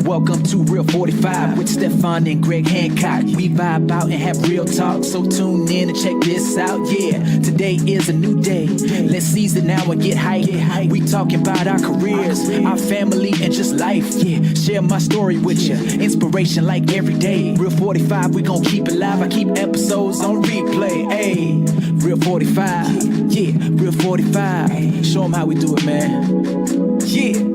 Welcome to Real 45 with Stefan and Greg Hancock. We vibe out and have real talk, so tune in and check this out. Yeah, today is a new day. Let's seize it now and get hype. We talking about our careers, our family, and just life. Yeah, share my story with you. Inspiration like every day. Real 45, we gon' keep it live. I keep episodes on replay. Hey, Real 45. Yeah, Real 45. Show them how we do it, man. Yeah.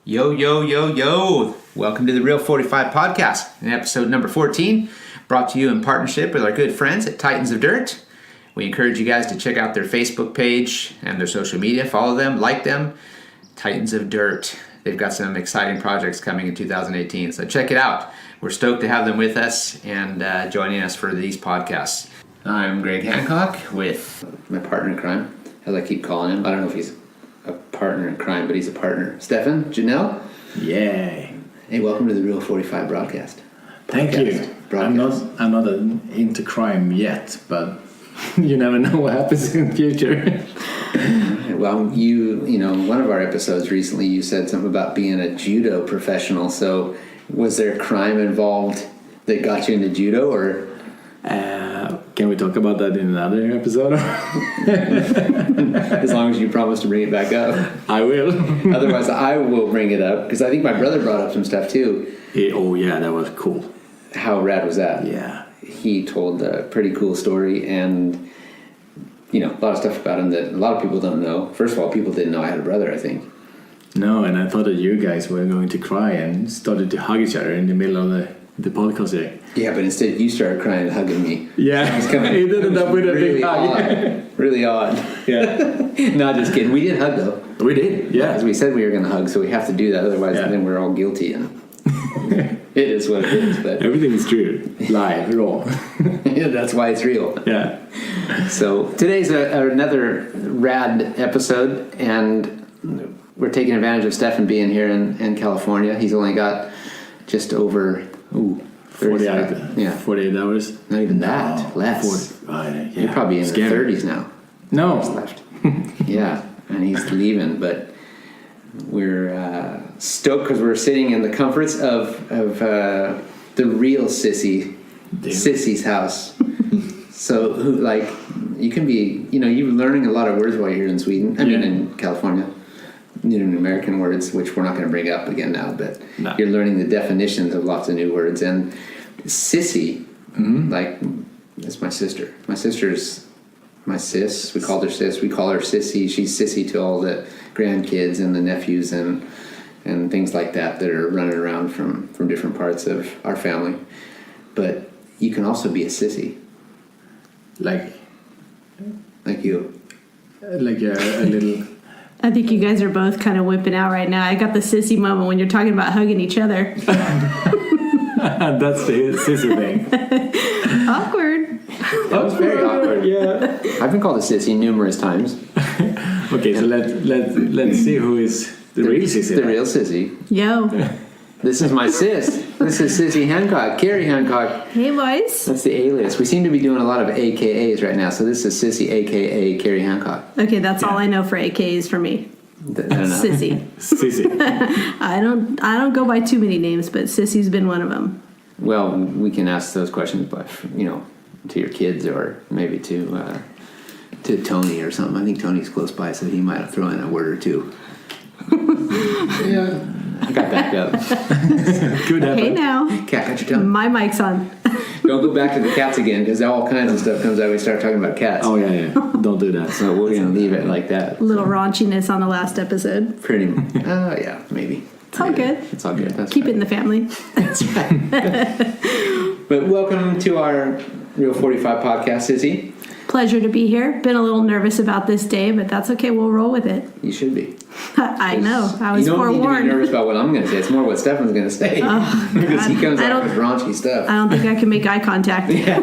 Yo, yo, yo, yo. Welcome to the Real 45 podcast, in episode number 14, brought to you in partnership with our good friends at Titans of Dirt. We encourage you guys to check out their Facebook page and their social media. Follow them, like them. Titans of Dirt. They've got some exciting projects coming in 2018, so check it out. We're stoked to have them with us and joining us for these podcasts. I'm Greg Hancock with my partner in crime, as I keep calling him. I don't know if he's a partner in crime, but he's a partner. Stefan, Janelle? Yay. Hey, welcome to the Real 45 broadcast. Thank you. I'm not into crime yet, but you never know what happens in the future. Well, you know, one of our episodes recently, you said something about being a judo professional. So was there crime involved that got you into judo, or? Can we talk about that in another episode? As long as you promise to bring it back up. I will. Otherwise, I will bring it up, because I think my brother brought up some stuff too. Oh, yeah, that was cool. How rad was that? Yeah. He told a pretty cool story, and, you know, a lot of stuff about him that a lot of people don't know. First of all, people didn't know I had a brother, I think. No, and I thought that you guys were going to cry and started to hug each other in the middle of the podcast there. Yeah, but instead you started crying and hugging me. Yeah, he ended up with a big hug. Really odd. Yeah. No, just kidding. We did hug, though. We did, yeah. Because we said we were going to hug, so we have to do that. Otherwise, then we're all guilty. And it is what it is. But everything is true. Live, raw. Yeah, that's why it's real. Yeah. So today's another rad episode, and we're taking advantage of Stefan being here in California. He's only got just over 48 hours. Not even that. Less. 40, You're probably in the 30s now. No. Left. Yeah, and he's leaving, but we're stoked because we're sitting in the comforts of the Real Sissy, Sissy's house. So, you can be, you're learning a lot of words while you're in Sweden. I mean, in California. New American words, which we're not going to bring up again now, but You're learning the definitions of lots of new words. And Sissy, that's my sister. My sister's my sis. We called her sis. We call her Sissy. She's Sissy to all the grandkids and the nephews and things like that are running around from different parts of our family. But you can also be a sissy. Like you. Like a little... I think you guys are both kind of whipping out right now. I got the sissy moment when you're talking about hugging each other. That's the sissy thing. Awkward. That's very awkward. Yeah. I've been called a sissy numerous times. Okay, so let's see who is the real sissy. The real sissy. Yo. This is my sis. This is Sissy Hancock, Carrie Hancock. Hey, boys. That's the alias. We seem to be doing a lot of AKAs right now, so this is Sissy, AKA Carrie Hancock. Okay, that's all I know for AKAs for me. Sissy. Sissy. I don't go by too many names, but Sissy's been one of them. Well, we can ask those questions, but to your kids or maybe to Tony or something. I think Tony's close by, so he might have thrown in a word or two. Yeah. I got back up. Good effort. Hey now. Cat, got your tongue. My mic's on. Don't go back to the cats again, because all kinds of stuff comes out when we start talking about cats. Oh, yeah. Don't do that. So we're going to leave it like that. A little raunchiness on the last episode. Pretty much. Yeah, maybe. It's all good. It's all good. That's Keep right. it in the family. That's right. But welcome to our Real 45 podcast, Sissy. Pleasure to be here. Been a little nervous about this day, but that's okay. We'll roll with it. You should be. I know. I was forewarned. You don't need to be nervous about what I'm going to say. It's more what Stefan's going to say. Because he comes out with raunchy stuff. I don't think I can make eye contact. Yeah.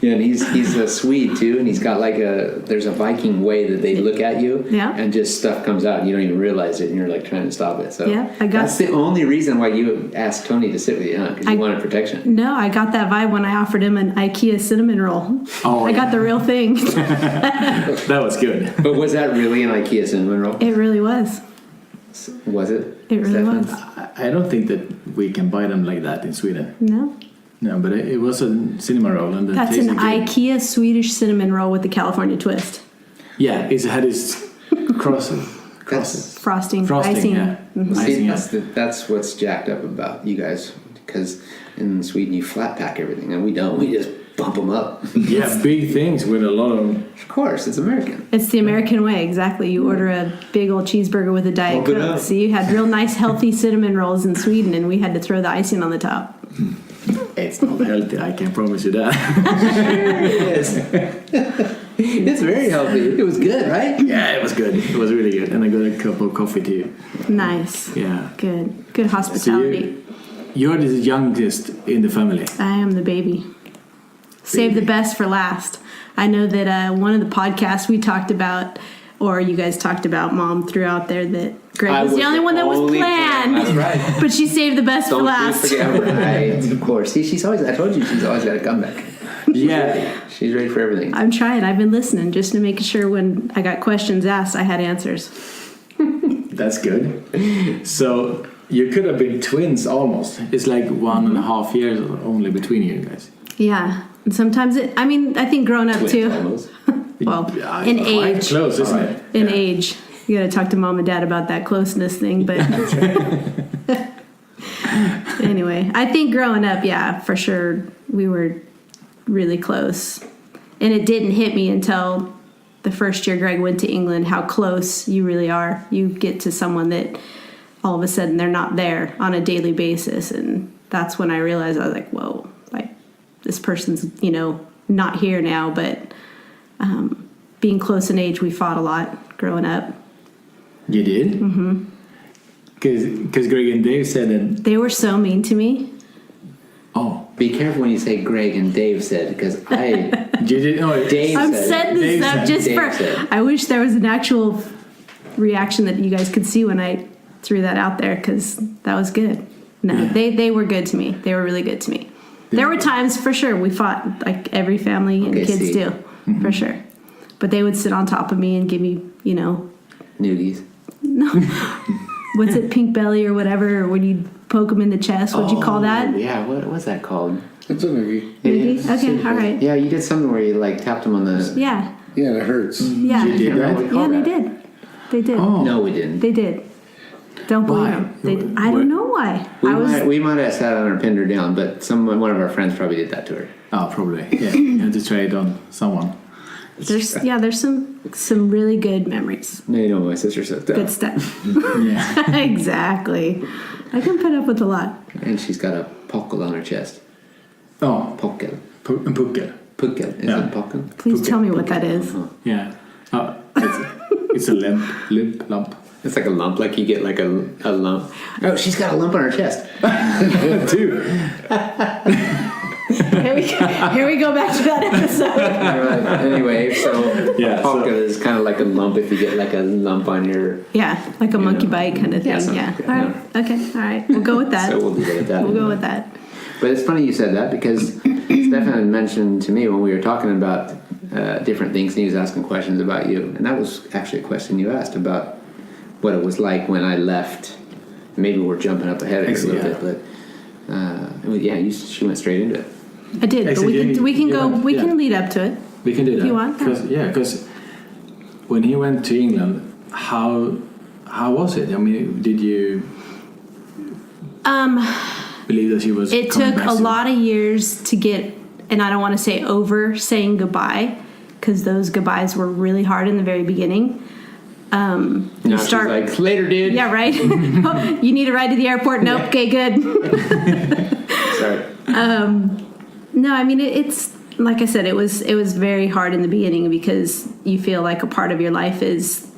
Yeah, and he's a Swede too, and he's got like there's a Viking way that they look at you, and just stuff comes out, and you don't even realize it, and you're like trying to stop it. So that's the only reason why you asked Tony to sit with you, huh? Because you wanted protection. No, I got that vibe when I offered him an IKEA cinnamon roll. Oh, I got the real thing. That was good. But was that really an IKEA cinnamon roll? It really was. Was it? It really was. I don't think that we can buy them like that in Sweden. No, but it was a cinnamon roll. And that's an IKEA Swedish cinnamon roll with the California twist. Yeah, it had its frosting, icing. Yeah. Mm-hmm. See, that's what's jacked up about you guys, because in Sweden you flat pack everything, and we don't. We just bump them up. Yeah, big things with a lot of... Of course, it's American. It's the American way, exactly. You order a big old cheeseburger with a Diet Coke. So you had real nice, healthy cinnamon rolls in Sweden, and we had to throw the icing on the top. It's not healthy, I can promise you that. It's very healthy. It was good, right? Yeah, it was good. It was really good. And I got a cup of coffee too. Nice. Yeah. Good hospitality. So you're the youngest in the family. I am the baby. Save the best for last. I know that one of the podcasts we talked about, or you guys talked about, Mom threw out there that Greg was the only one that was planned. That's right. But she saved the best for last. Don't forget, right? Of course. See, she's always. I told you, she's always got a comeback. She's ready for everything. I'm trying. I've been listening just to make sure when I got questions asked, I had answers. That's good. So you could have been twins almost. It's like 1.5 years only between you guys. Yeah. And sometimes I think growing up twins too. Almost. Well, in age. Close, isn't it? In age. You got to talk to Mom and Dad about that closeness thing, but anyway, I think growing up, yeah, for sure, we were really close. And it didn't hit me until the first year Greg went to England how close you really are. You get to someone that all of a sudden they're not there on a daily basis, and that's when I realized I was like, whoa, like this person's, not here now, but being close in age, we fought a lot growing up. You did? Mm-hmm. Because Greg and Dave said that... They were so mean to me. Oh. Be careful when you say Greg and Dave said, because I... You didn't know Dave I'm said setting this Dave up just Dave for... said. I wish there was an actual reaction that you guys could see when I threw that out there, because that was good. No, yeah. They were good to me. They were really good to me. There were times, for sure, we fought, like every family and kids do, for sure. But they would sit on top of me and give me, Nudies. No. What's it, pink belly or whatever, or when you poke them in the chest, what'd you call that? Yeah, what's that called? It's a noogie. Noogie? Okay, all right. Yeah, you did something where you, tapped them on the... Yeah. Yeah, it hurts. Yeah. You did that? Yeah, they did. They did. Oh. No, we didn't. They did. Don't believe them. I don't know why. We might have sat on her, pinned her down, but one of our friends probably did that to her. Oh, probably. Yeah, you had to try it on someone. There's some really good memories. No, you know my sister said that. Good stuff. Yeah. Exactly. I can put up with a lot. And she's got a puckle on her chest. Oh. Puckel. Puckel. Puckel. Is it puckel? Please tell me what that is. Yeah. It's a lump. It's like a lump, like you get like a lump. Oh, she's got a lump on her chest. Too. Here we go back to that episode. Anyway, so puckel is kind of like a lump if you get like a lump on your... Yeah, like a monkey bite kind of thing. Yeah. All right. Okay. All right. We'll go with that. So we'll leave it at that. We'll go with that. But it's funny you said that, because Stefan had mentioned to me when we were talking about different things, and he was asking questions about you. And that was actually a question you asked about what it was like when I left. Maybe we're jumping up ahead of it a little bit, but she went straight into it. I did, but we can lead up to it. We can do that. If you want? Because when he went to England, how was it? I mean, did you believe that he was? It took a lot of years to get, and I don't want to say over saying goodbye, because those goodbyes were really hard in the very beginning. Now she's like, later, dude. Yeah, right. You need a ride to the airport? Nope. Okay, good. Sorry. No, I mean it's like I said, it was very hard in the beginning, because you feel like a part of your life is,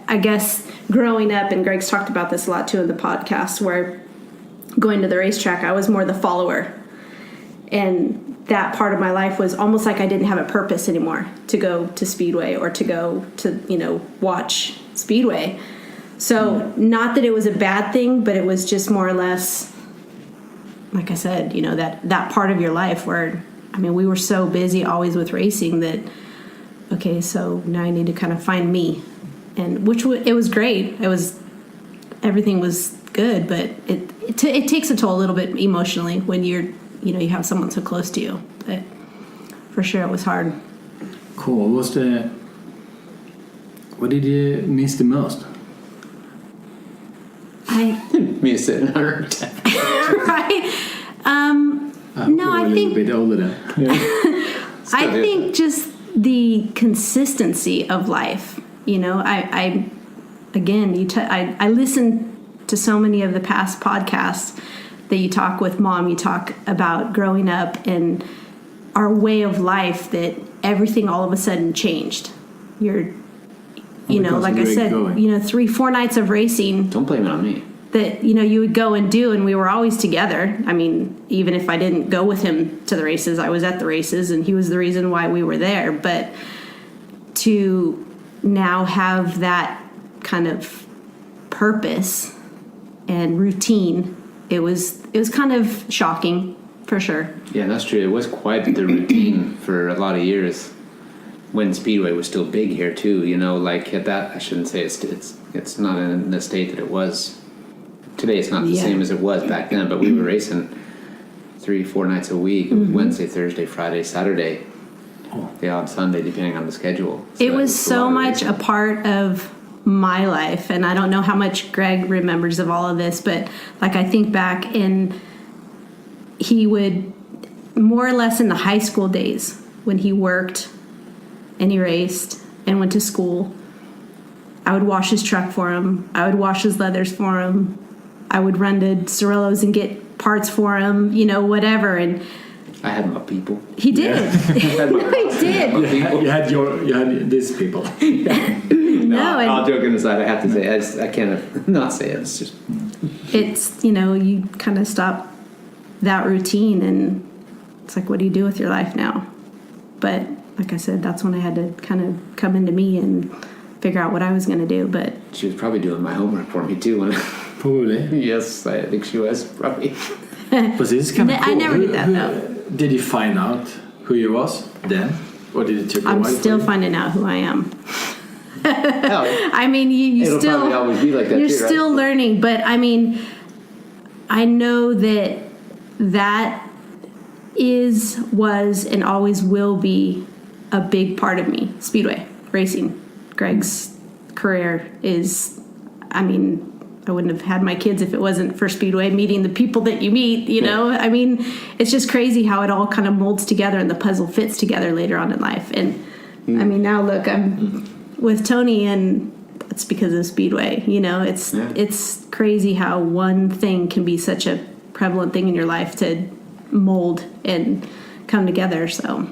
I guess, growing up, and Greg's talked about this a lot too in the podcast, where going to the racetrack, I was more the follower, and that part of my life was almost like I didn't have a purpose anymore to go to Speedway or to go to, watch Speedway. So not that it was a bad thing, but it was just more or less, like I said, that part of your life where, we were so busy always with racing that, okay, so now I need to kind of find me. And it was great. Everything was good, but it takes a toll a little bit emotionally when you have someone so close to you. But for sure it was hard. Cool. What did you miss the most? Me sitting on her deck. Right? No, I think a little bit older than. I think just the consistency of life. I listen to so many of the past podcasts that you talk with Mom. You talk about growing up and our way of life, that everything all of a sudden changed. Like I said, 3-4 nights of racing. Don't blame it on me. That, you would go and do, and we were always together. Even if I didn't go with him to the races, I was at the races, and he was the reason why we were there. But to now have that kind of purpose and routine, it was kind of shocking, for sure. Yeah, that's true. It was quite the routine for a lot of years when Speedway was still big here too. Like at that, I shouldn't say it's not in the state that it was. Today it's not the same as it was back then, but we were racing 3-4 nights a week, Wednesday, Thursday, Friday, Saturday, the odd Sunday, depending on the schedule. So it was so much a part of my life, and I don't know how much Greg remembers of all of this, but like I think back, and he would more or less in the high school days when he worked and he raced and went to school, I would wash his truck for him. I would wash his leathers for him. I would run to Cirillo's and get parts for him, whatever. And I had my people. He did. He did. You had these people. No, all joking aside, I have to say, I can't not say it. It's you kind of stop that routine, and it's like, what do you do with your life now? But like I said, that's when I had to kind of come into me and figure out what I was going to do. But she was probably doing my homework for me too. Probably. Yes, I think she was probably. But this is kind of cool. I never did that though. Did you find out who you was then, or did it take a while? I'm still finding out who I am. Hell, you it'll still probably always be like that. You're too, right? still learning, but I know that was, and always will be a big part of me. Speedway racing, Greg's career is. I wouldn't have had my kids if it wasn't for Speedway, meeting the people that you meet, It's just crazy how it all kind of molds together and the puzzle fits together later on in life. And, now look, I'm with Tony, and it's because of Speedway. It's crazy how one thing can be such a prevalent thing in your life to mold and come together, so.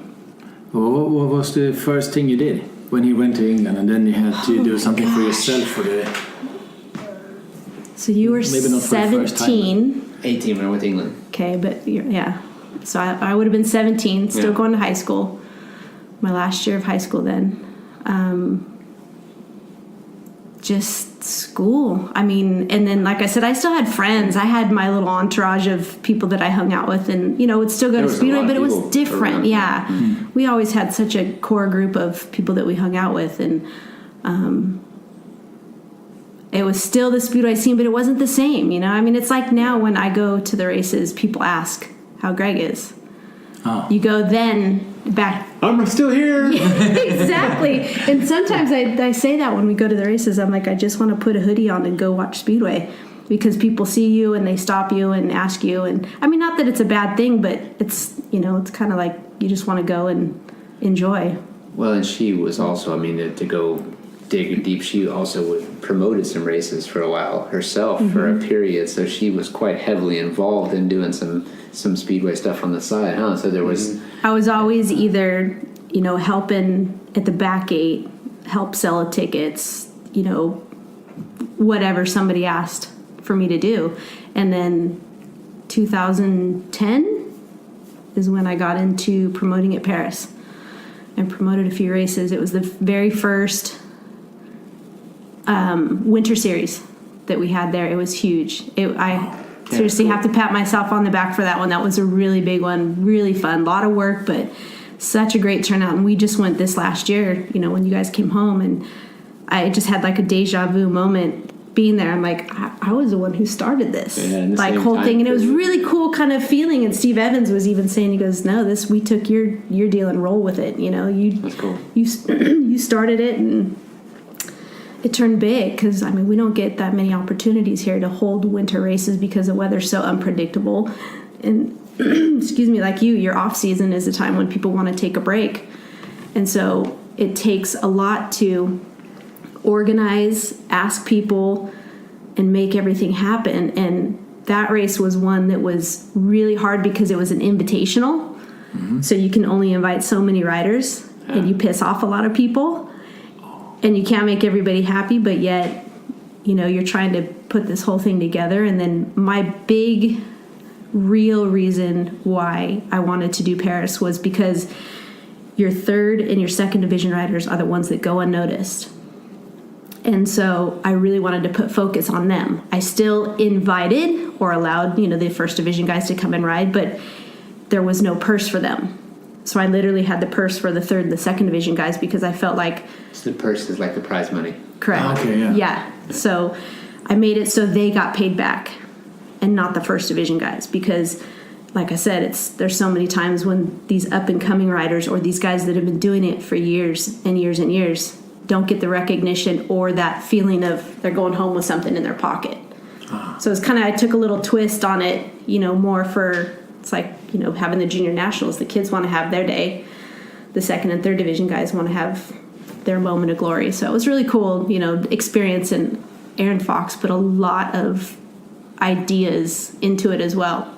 Well, what was the first thing you did when you went to England, and then you had to do something for yourself for the... So you were 17. 18 when I went to England. Okay, but so I would have been 17, still going to high school. My last year of high school then. Just school. And then like I said, I still had friends. I had my little entourage of people that I hung out with, and would still go to Speedway, but it was different. Yeah. Mm-hmm. We always had such a core group of people that we hung out with, and it was still the Speedway scene, but it wasn't the same, it's like now when I go to the races, people ask how Greg is. Oh. You go then back. I'm still here. Exactly. And sometimes I say that when we go to the races, I'm like, I just want to put a hoodie on and go watch Speedway, because people see you and they stop you and ask you. And not that it's a bad thing, but it's, it's kind of like you just want to go and enjoy. Well, and she was also, to go dig deep, she also promoted some races for a while herself for a period, so she was quite heavily involved in doing some Speedway stuff on the side, huh? So there was... I was always either, helping at the back gate, help sell tickets, whatever somebody asked for me to do. And then 2010 is when I got into promoting at Paris and promoted a few races. It was the very first winter series that we had there. It was huge. I seriously have to pat myself on the back for that one. That was a really big one, really fun, a lot of work, but such a great turnout. And we just went this last year, you know, when you guys came home, and I just had like a deja vu moment being there. I'm like, I was the one who started this like whole thing, and it was really cool kind of feeling. And Steve Evans was even saying, he goes, no, this, we took your deal and roll with it, you know. That's cool. You started it, and it turned big, because I mean, we don't get that many opportunities here to hold winter races because the weather's so unpredictable. And excuse me, like your off season is a time when people want to take a break, and so it takes a lot to organize, ask people, and make everything happen. And that race was one that was really hard because it was an invitational, so you can only invite so many riders, and you piss off a lot of people. And you can't make everybody happy, but yet, you know, you're trying to put this whole thing together. And then my big, real reason why I wanted to do Paris was because your third and your second division riders are the ones that go unnoticed. And so I really wanted to put focus on them. I still invited or allowed, you know, the first division guys to come and ride, but there was no purse for them. So I literally had the purse for the third and the second division guys, because I felt like... So the purse is like the prize money. Correct. Okay, yeah. Yeah. So I made it so they got paid back and not the first division guys, because like I said, there's so many times when these up and coming riders or these guys that have been doing it for years and years and years don't get the recognition or that feeling of they're going home with something in their pocket. So it's kind of, I took a little twist on it, you know, more for... It's like, you know, having the junior nationals. The kids want to have their day. The second and third division guys want to have their moment of glory. So it was really cool, you know, experience. And Aaron Fox put a lot of ideas into it as well.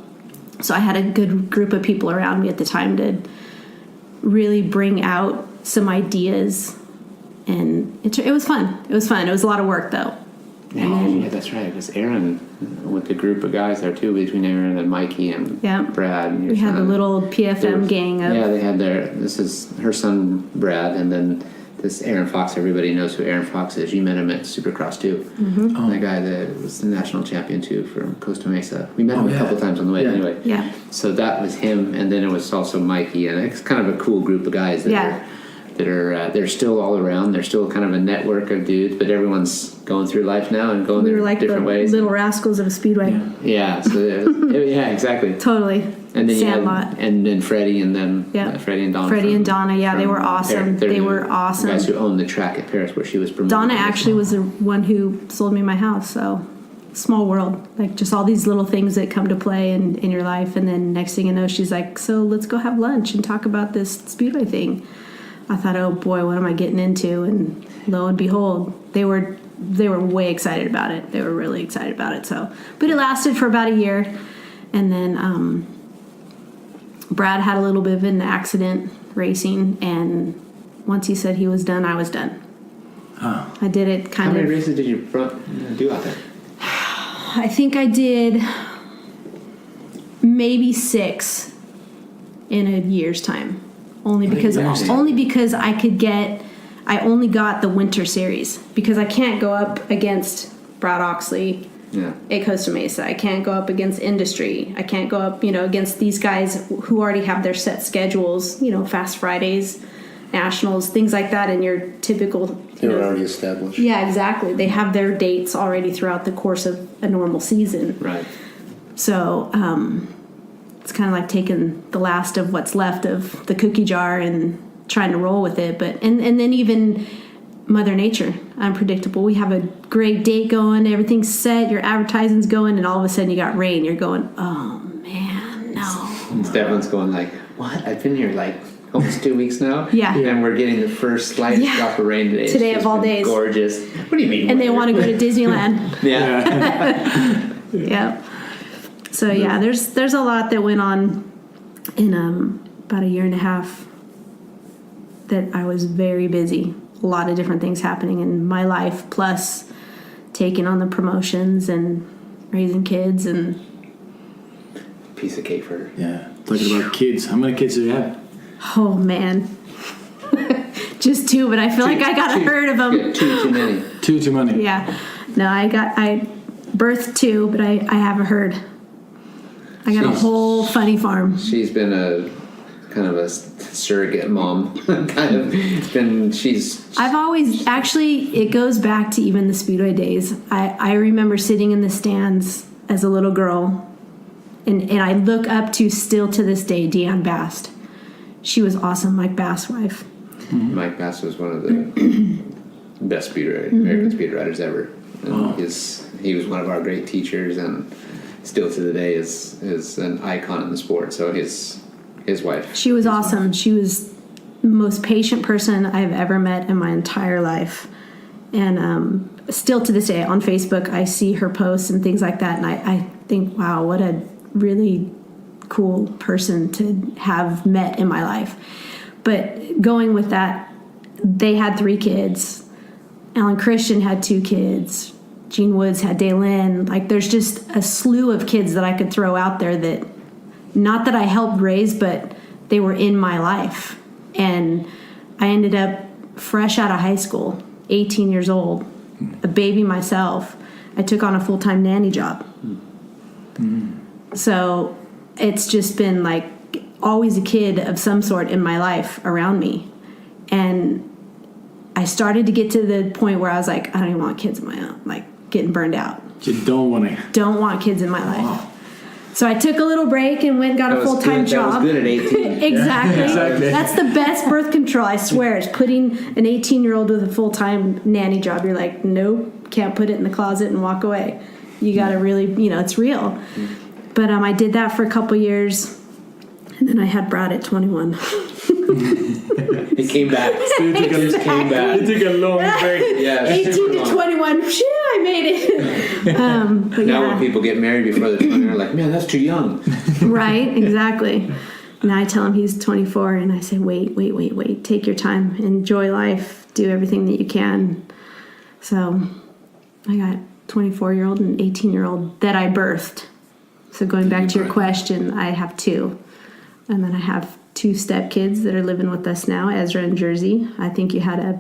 So I had a good group of people around me at the time to really bring out some ideas. And it was fun. It was fun. It was a lot of work, though. Yeah, that's right. Because Aaron, with the group of guys there too, between Aaron and Mikey and Brad. And we had the little PFM gang of... Yeah, they had this is her son Brad, and then this Aaron Fox. Everybody knows who Aaron Fox is. You met him at Supercross too. Mm-hmm. That guy that was the national champion too from Costa Mesa. We met him a couple times on the way anyway. Yeah. So that was him, and then it was also Mikey, and it's kind of a cool group of guys that are they're still all around. They're still kind of a network of dudes, but everyone's going through life now and going their different ways. Little rascals of a speedway. Yeah. So yeah, exactly. Totally. And then Sandlot. and then Freddie and them. Yeah. Freddie and Donna. Freddie and Donna. They were awesome. They were awesome. The guys who owned the track at Paris where she was promoting. Donna actually was the one who sold me my house. So small world, like just all these little things that come to play in your life. And then next thing you know, she's like, so let's go have lunch and talk about this speedway thing. I thought, oh boy, what am I getting into? And lo and behold, they were way excited about it. They were really excited about it. So, but it lasted for about a year, and then Brad had a little bit of an accident racing, and once he said he was done, I was done. Oh. I did it kind of. How many races did you do out there? I think I did maybe 6 in a year's time. Only because I only got the winter series, because I can't go up against Brad Oxley at Costa Mesa. I can't go up against Industry. I can't go up, you know, against these guys who already have their set schedules, you know, Fast Fridays, Nationals, things like that, and your typical... They're already established. Yeah, exactly. They have their dates already throughout the course of a normal season. Right. So, it's kind of like taking the last of what's left of the cookie jar and trying to roll with it. But and then even Mother Nature, unpredictable. We have a great date going, everything's set, your advertising's going, and all of a sudden you got rain. You're going, oh man, no. And Stefan's going like, what? I've been here like almost 2 weeks now. Yeah. And we're getting the first slightest drop of rain today. Today of all days. Gorgeous. What do you mean? And they want to go to Disneyland. Yeah. Yeah. So yeah, there's a lot that went on in about a year and a half that I was very busy. A lot of different things happening in my life, plus taking on the promotions and raising kids and Piece of cake for her. Yeah. Talking about kids. How many kids do you have? Oh man, just 2, but I feel like I got a herd of them. Yeah, too many. Two too many. Yeah, no, I birthed 2, but I have a herd. I got a whole funny farm. She's been a kind of a surrogate mom. Kind of been. I've always actually. It goes back to even the Speedway days. I remember sitting in the stands as a little girl, and I look up to still to this day Deanne Bast. She was awesome, Mike Bass' wife. Mike Bass was one of the best American speed riders ever. And he was one of our great teachers, and still to the day is an icon in the sport. So his wife. She was awesome. She was the most patient person I've ever met in my entire life. And still to this day on Facebook, I see her posts and things like that, and I think, wow, what a really cool person to have met in my life. But going with that, they had 3 kids. Alan Christian had 2 kids. Gene Woods had Daylin. Like, there's just a slew of kids that I could throw out there that, not that I helped raise, but they were in my life. And I ended up fresh out of high school, 18 years old, a baby myself. I took on a full-time nanny job. So it's just been like always a kid of some sort in my life around me. And I started to get to the point where I was like, I don't even want kids of my own, like getting burned out. You don't want to. Don't want kids in my life. So I took a little break and went and got a full-time job. That was good at 18. Exactly. Yeah, exactly. That's the best birth control, I swear, is putting an 18-year-old with a full-time nanny job. You're like, nope, can't put it in the closet and walk away. You got to really, it's real. But I did that for a couple years, and then I had Brad at 21. He came back. He came back. You took a long break. Yeah, 18 to 21, phew, I made it. But now yeah. when people get married before they're 20, they're like, man, that's too young. Right, exactly. And I tell him he's 24, and I say, wait. Take your time. Enjoy life. Do everything that you can. So I got 24-year-old and 18-year-old that I birthed. So going back to your question, I have 2. And then I have 2 stepkids that are living with us now, Ezra and Jersey. I think you had a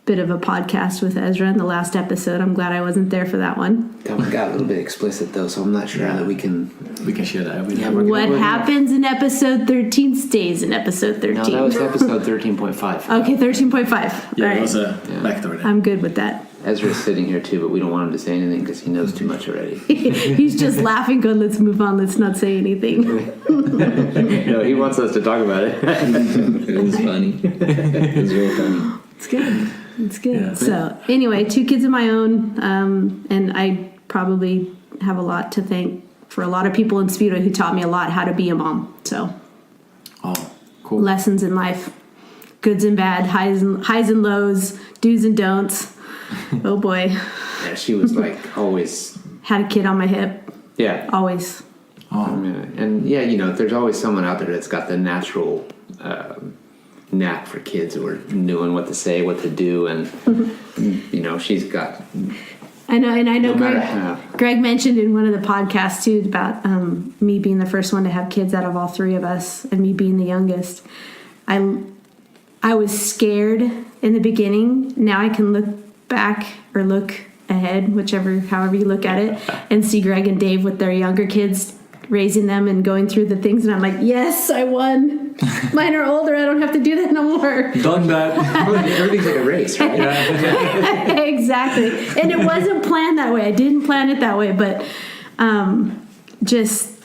bit of a podcast with Ezra in the last episode. I'm glad I wasn't there for that one. That one got a little bit explicit, though, so I'm not sure that we can share that. What happens in episode 13 stays in episode 13. No, that was episode 13.5. Okay, 13.5. Yeah, All it right. was a backdoor there. I'm good with that. Ezra's sitting here, too, but we don't want him to say anything because he knows too much already. He's just laughing, going, let's move on, let's not say anything. No, he wants us to talk about it. It was funny. It was real funny. It's good. It's good. Yeah. So anyway, 2 kids of my own, and I probably have a lot to thank for a lot of people in Speedway who taught me a lot how to be a mom. So Cool. lessons in life, goods and bad, highs and lows, do's and don'ts. Oh boy, Yeah, she was like always. had a kid on my hip, Yeah. always. I mean, and yeah, there's always someone out there that's got the natural knack for kids who are knowing what to say, what to do, and she's got. I know, and I know No matter how. Greg mentioned in one of the podcasts too about me being the first one to have kids out of all 3 of us, and me being the youngest. I was scared in the beginning. Now I can look back or look ahead, however you look at it, and see Greg and Dave with their younger kids, raising them and going through the things, and I'm like, yes, I won. Mine are older. I don't have to do that no more. Done that. Everything's like a race, right? Exactly. And it wasn't planned that way. I didn't plan it that way, but just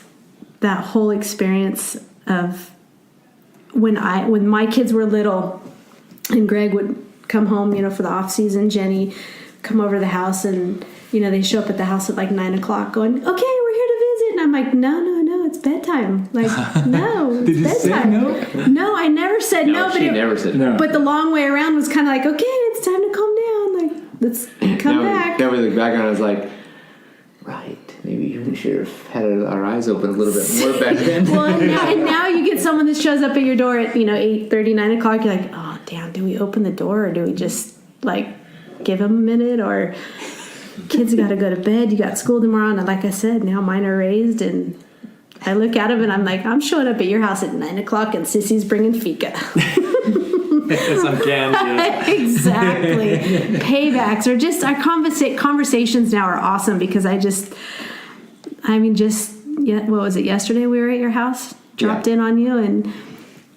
that whole experience of when my kids were little, and Greg would come home, for the off season. Jenny come over to the house, and they show up at the house at like 9 o'clock, going, "Okay, we're here to visit." And I'm like, "No, it's bedtime." Like, no, it's Did you bedtime. say no? No, I never said no. But she never said no. But the long way around was kind of like, "Okay, it's time to calm down. Like, let's come back." Now we look back on it, I was like, right, maybe we should have had our eyes open a little bit more back then. Well, and now you get someone that shows up at your door at 8:30, 9 o'clock. You're like, oh damn, do we open the door or do we just like give them a minute? Or kids got to go to bed. You got school tomorrow, and like I said, now mine are raised, and I look at him and I'm like, I'm showing up at your house at 9 o'clock and Sissy's bringing fika. Some candy. Exactly. Paybacks are just, our conversations now are awesome because what was it, yesterday we were at your house, dropped in on you, and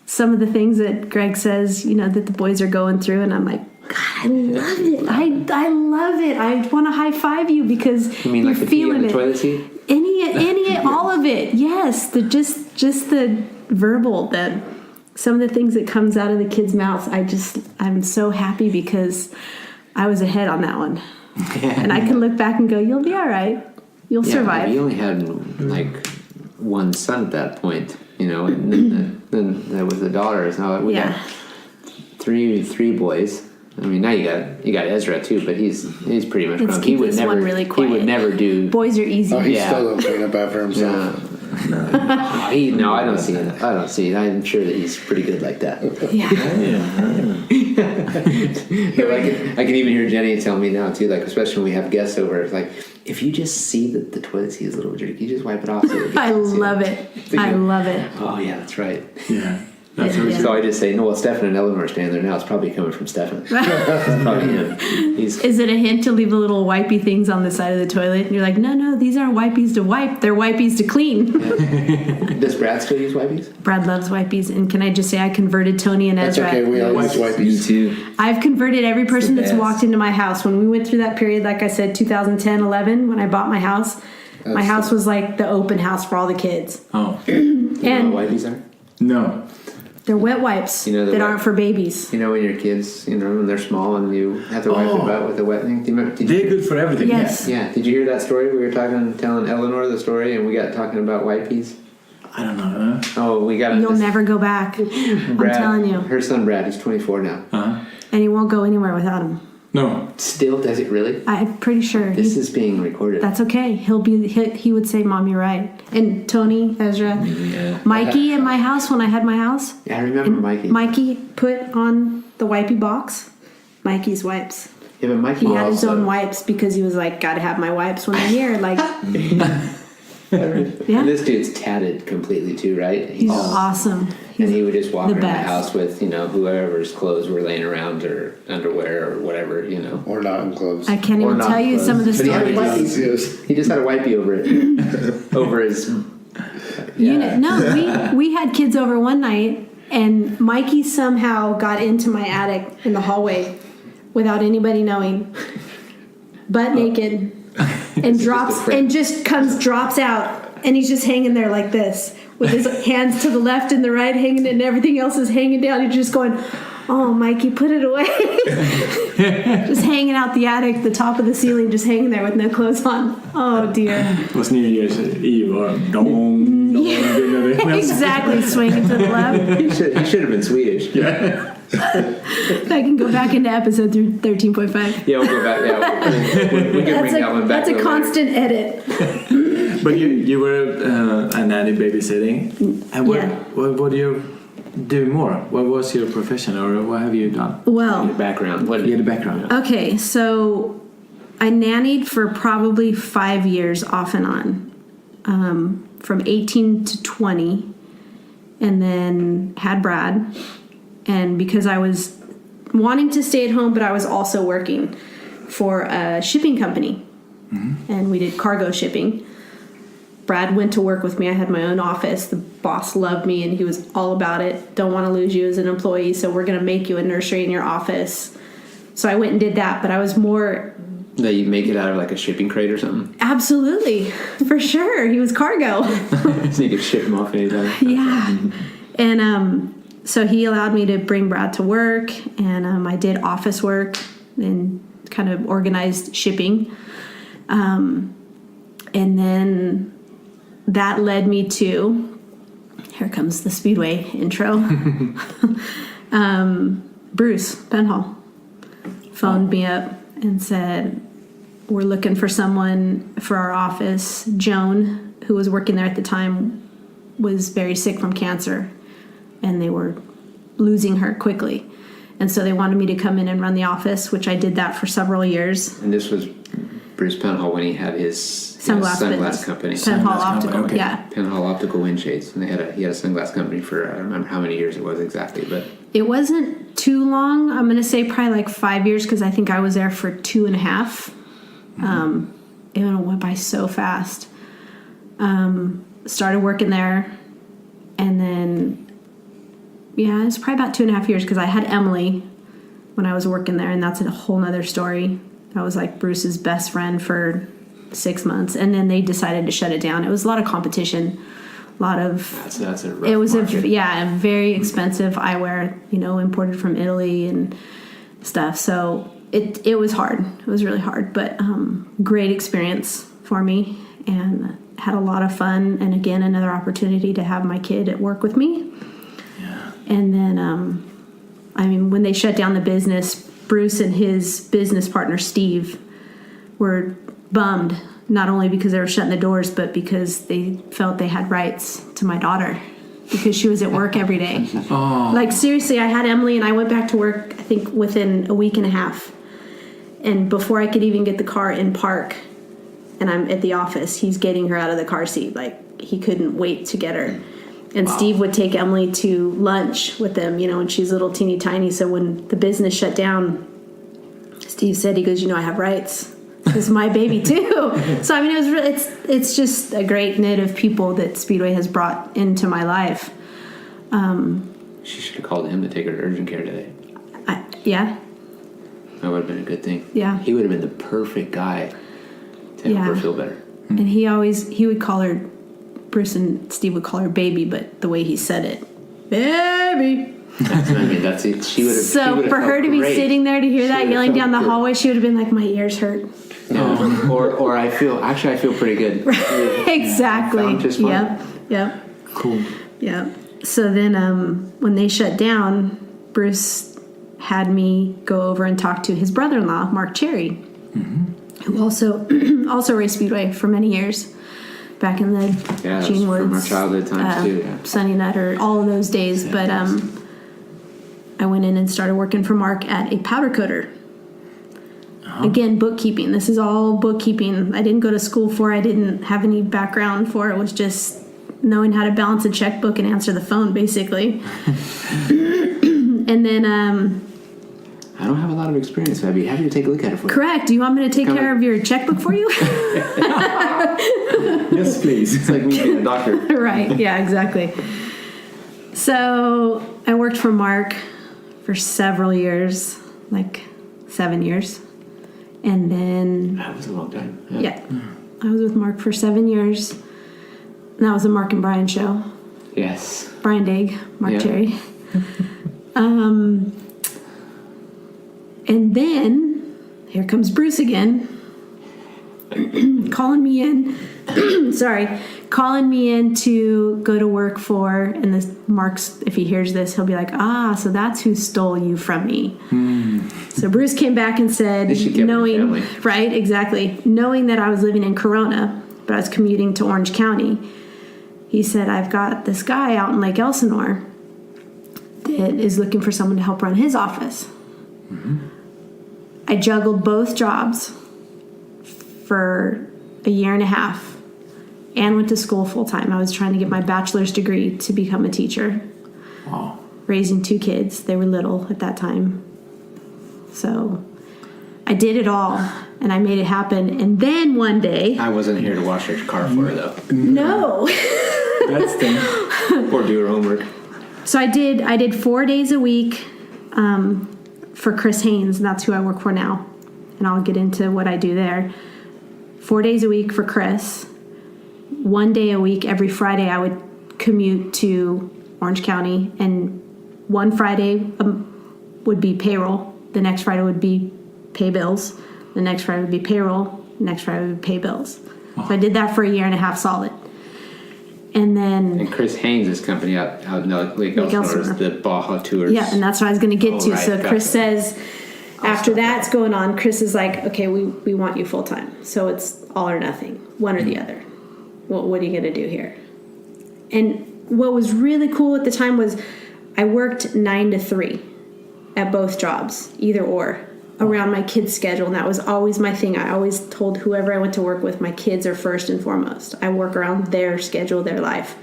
some of the things that Greg says, that the boys are going through, and I'm like, God, I love it. I love it. I want to high five you because You mean you're like the pee on feeling the it. toilet seat? Any, all of it. Yes, just the verbal, some of the things that comes out of the kids' mouths. I'm so happy because I was ahead on that one, and I can look back and go, "You'll be all right. You'll survive." You only had like one son at that point, and then there was the daughter. So we got three boys. I mean, now you got Ezra too, but he's pretty much grown. Keep this one really quiet. He would never do. Boys are easy. Oh, he still don't clean up after himself. No, I don't see it. I'm sure that he's pretty good like that. Yeah. I can even hear Jenny tell me now too, like especially when we have guests over, it's like if you just see that the toilet seat is a little dirty, you just wipe it off. So I love it. I love it. Oh yeah, that's right. Yeah. That's Yeah. So I just say, no, well, Stefan and Eleanor are standing there now. It's probably coming from Stefan. It's probably him. Is it a hint to leave the little wipey things on the side of the toilet? And you're like, no, these aren't wipies to wipe. They're wipies to clean. Does Brad still use wipes? Brad loves wipies. And can I just say I converted Tony and That's Ezra. okay. We all use Me wipies. too. I've converted every person that's best. walked into my house. When we went through that period, like I said, 2010, 11, when I bought my house, my house was like the open house for all the kids. Oh. You know And what wipes are? No. they're wet wipes that aren't for babies. You know when your kids, when they're small and you have to wipe their butt with a wet thing? Do you remember? They're good for everything. Yes. Yeah. Did you hear that story? We were telling Eleanor the story, and we got talking about wipies. I don't know. Oh, we got. You'll never go back. Brad, I'm telling you. Her son Brad, he's 24 now. And he won't go anywhere without him. No. Still, does it really? I'm pretty sure. This is being recorded. That's okay. He would say, Mom, you're right. And Tony, Ezra, Mikey in my house, when I had my house, Yeah, I remember Mikey. Mikey put on the wipey box Mikey's wipes. Yeah, but Mikey He had his also- own wipes because he was like, gotta have my wipes when I'm here. Like, yeah. And this dude's tatted completely too, right? He's awesome. And he would just walk the around the best. house with, whoever's clothes were laying around or underwear or whatever, Or not in clothes. I can't Or even not tell you clothes. some of the But he had stories. wipes. Yes. He just had a wipey over it. Over his... No, we had kids over one night, and Mikey somehow got into my attic in the hallway without anybody knowing, butt naked, and drops out, and he's just hanging there like this with his hands to the left and the right hanging, and everything else is hanging down. He's just going, "Oh, Mikey, put it away!" Just hanging out the attic, the top of the ceiling, just hanging there with no clothes on. Oh dear. It was New Year's Eve or dong. Exactly, swinging to the left. He should have been Swedish. Yeah. I can go back into episode 13.5. Yeah, we'll go back. Yeah, we can bring that one back. That's a constant edit. But you were a nanny babysitting. And what do you do more? What was your profession, or what have you done? Well, The background. What Yeah, the background. okay, so I nannied for probably 5 years off and on, from 18 to 20, and then had Brad. And because I was wanting to stay at home, but I was also working for a shipping company, and we did cargo shipping. Brad went to work with me. I had my own office. The boss loved me, and he was all about it. Don't want to lose you as an employee, so we're going to make you a nursery in your office. So I went and did that, but I was more... That you make it out of like a shipping crate or something? Absolutely, for sure. He was cargo. So you could ship him off anytime? Yeah. And so he allowed me to bring Brad to work, and I did office work and kind of organized shipping. And then that led me to, here comes the Speedway intro. Bruce Penhall phoned me up and said, we're looking for someone for our office. Joan, who was working there at the time, was very sick from cancer, and they were losing her quickly. And so they wanted me to come in and run the office, which I did that for several years. And this was Bruce Penhall when he had his Sunglass sunglass company. Penhall Optical, company, okay. yeah. Penhall Optical Wind Shades, and he had a sunglass company for I don't remember how many years it was exactly, but It wasn't too long. I'm going to say probably like 5 years because I think I was there for 2.5. It went by so fast. Started working there, and then, yeah, it's probably about 2.5 years because I had Emily when I was working there, and that's a whole nother story. I was like Bruce's best friend for 6 months, and then they decided to shut it down. It was a lot of competition, a lot of... That's a rough It was market. a very expensive eyewear, imported from Italy and stuff. So it was hard. It was really hard, but great experience for me, and had a lot of fun. And again, another opportunity to have my kid at work with me. Yeah. And then, when they shut down the business, Bruce and his business partner Steve were bummed. Not only because they were shutting the doors, but because they felt they had rights to my daughter because she was at work every day. Oh. Like, seriously, I had Emily and I went back to work, I think, within a week and a half. And before I could even get the car in park and I'm at the office, he's getting her out of the car seat. Like, he couldn't wait to get her. And Steve would take Emily to lunch with them, and she's little teeny tiny. So when the business shut down, Steve said, he goes, I have rights. It's my baby too. So it was really, it's just a great knit of people that Speedway has brought into my life. she should have called him to take her to urgent care today. Yeah. That would have been a good thing. Yeah. He would have been the perfect guy to help her feel better. And he would call her, Bruce and Steve would call her baby, but the way he said it, baby. That's what I mean. That's it. She would have. So for her to be sitting there to hear that yelling down the hallway, she would have been like, my ears hurt. Yeah. Or I feel pretty good. Exactly. Sound just fine. Yep. Cool. Yep. So then when they shut down, Bruce had me go over and talk to his brother-in-law, Mark Cherry, who also raced Speedway for many years. Back in the Gene Woods, from our childhood times too. Yeah. Sunny Nutter, all of those days. But I went in and started working for Mark at a powder coater. Again, bookkeeping. This is all bookkeeping. I didn't go to school for it. I didn't have any background for it. It was just knowing how to balance a checkbook and answer the phone, basically. And then... I don't have a lot of experience, so I'd be happy to take a look at it for you. Correct. Do you want me to take care of your checkbook for you? Yes, please. It's like me being a doctor. Right. Yeah, exactly. So I worked for Mark for several years, like 7 years. And then... That was a long time. Yeah. I was with Mark for 7 years. And that was a Mark and Brian show. Yes. Brian Daig, Mark Yeah. Cherry. And then, here comes Bruce again. Calling me in. Calling me in to go to work for, and this Mark's, if he hears this, he'll be like, so that's who stole you from me. So Bruce came back and said, They should get knowing, my family. right, exactly, knowing that I was living in Corona, but I was commuting to Orange County, he said, I've got this guy out in Lake Elsinore that is looking for someone to help run his office. I juggled both jobs for a year and a half and went to school full time. I was trying to get my bachelor's degree to become a teacher. Wow. Raising 2 kids. They were little at that time. So I did it all and I made it happen. And then one day... I wasn't here to wash her car for her, though. No. That's the... Or do her homework. So I did 4 days a week for Chris Haines, and that's who I work for now. And I'll get into what I do there. 4 days a week for Chris. 1 day a week, every Friday, I would commute to Orange County, and one Friday would be payroll. The next Friday would be pay bills. The next Friday would be payroll. The next Friday would be pay bills. So I did that for a year and a half solid. And then... And Chris Haynes' company out in Lake Elsinore is the Baja Tours. Yeah, and that's what I was going to get to. Right, So gotcha. Chris says, after that's going on, Chris is like, okay, we want you full time. So it's all or nothing, one or the other. What are you going to do here? And what was really cool at the time was I worked 9 to 3 at both jobs, either or. around my kids' schedule, and that was always my thing. I always told whoever I went to work with, my kids are first and foremost. I work around their schedule, their life.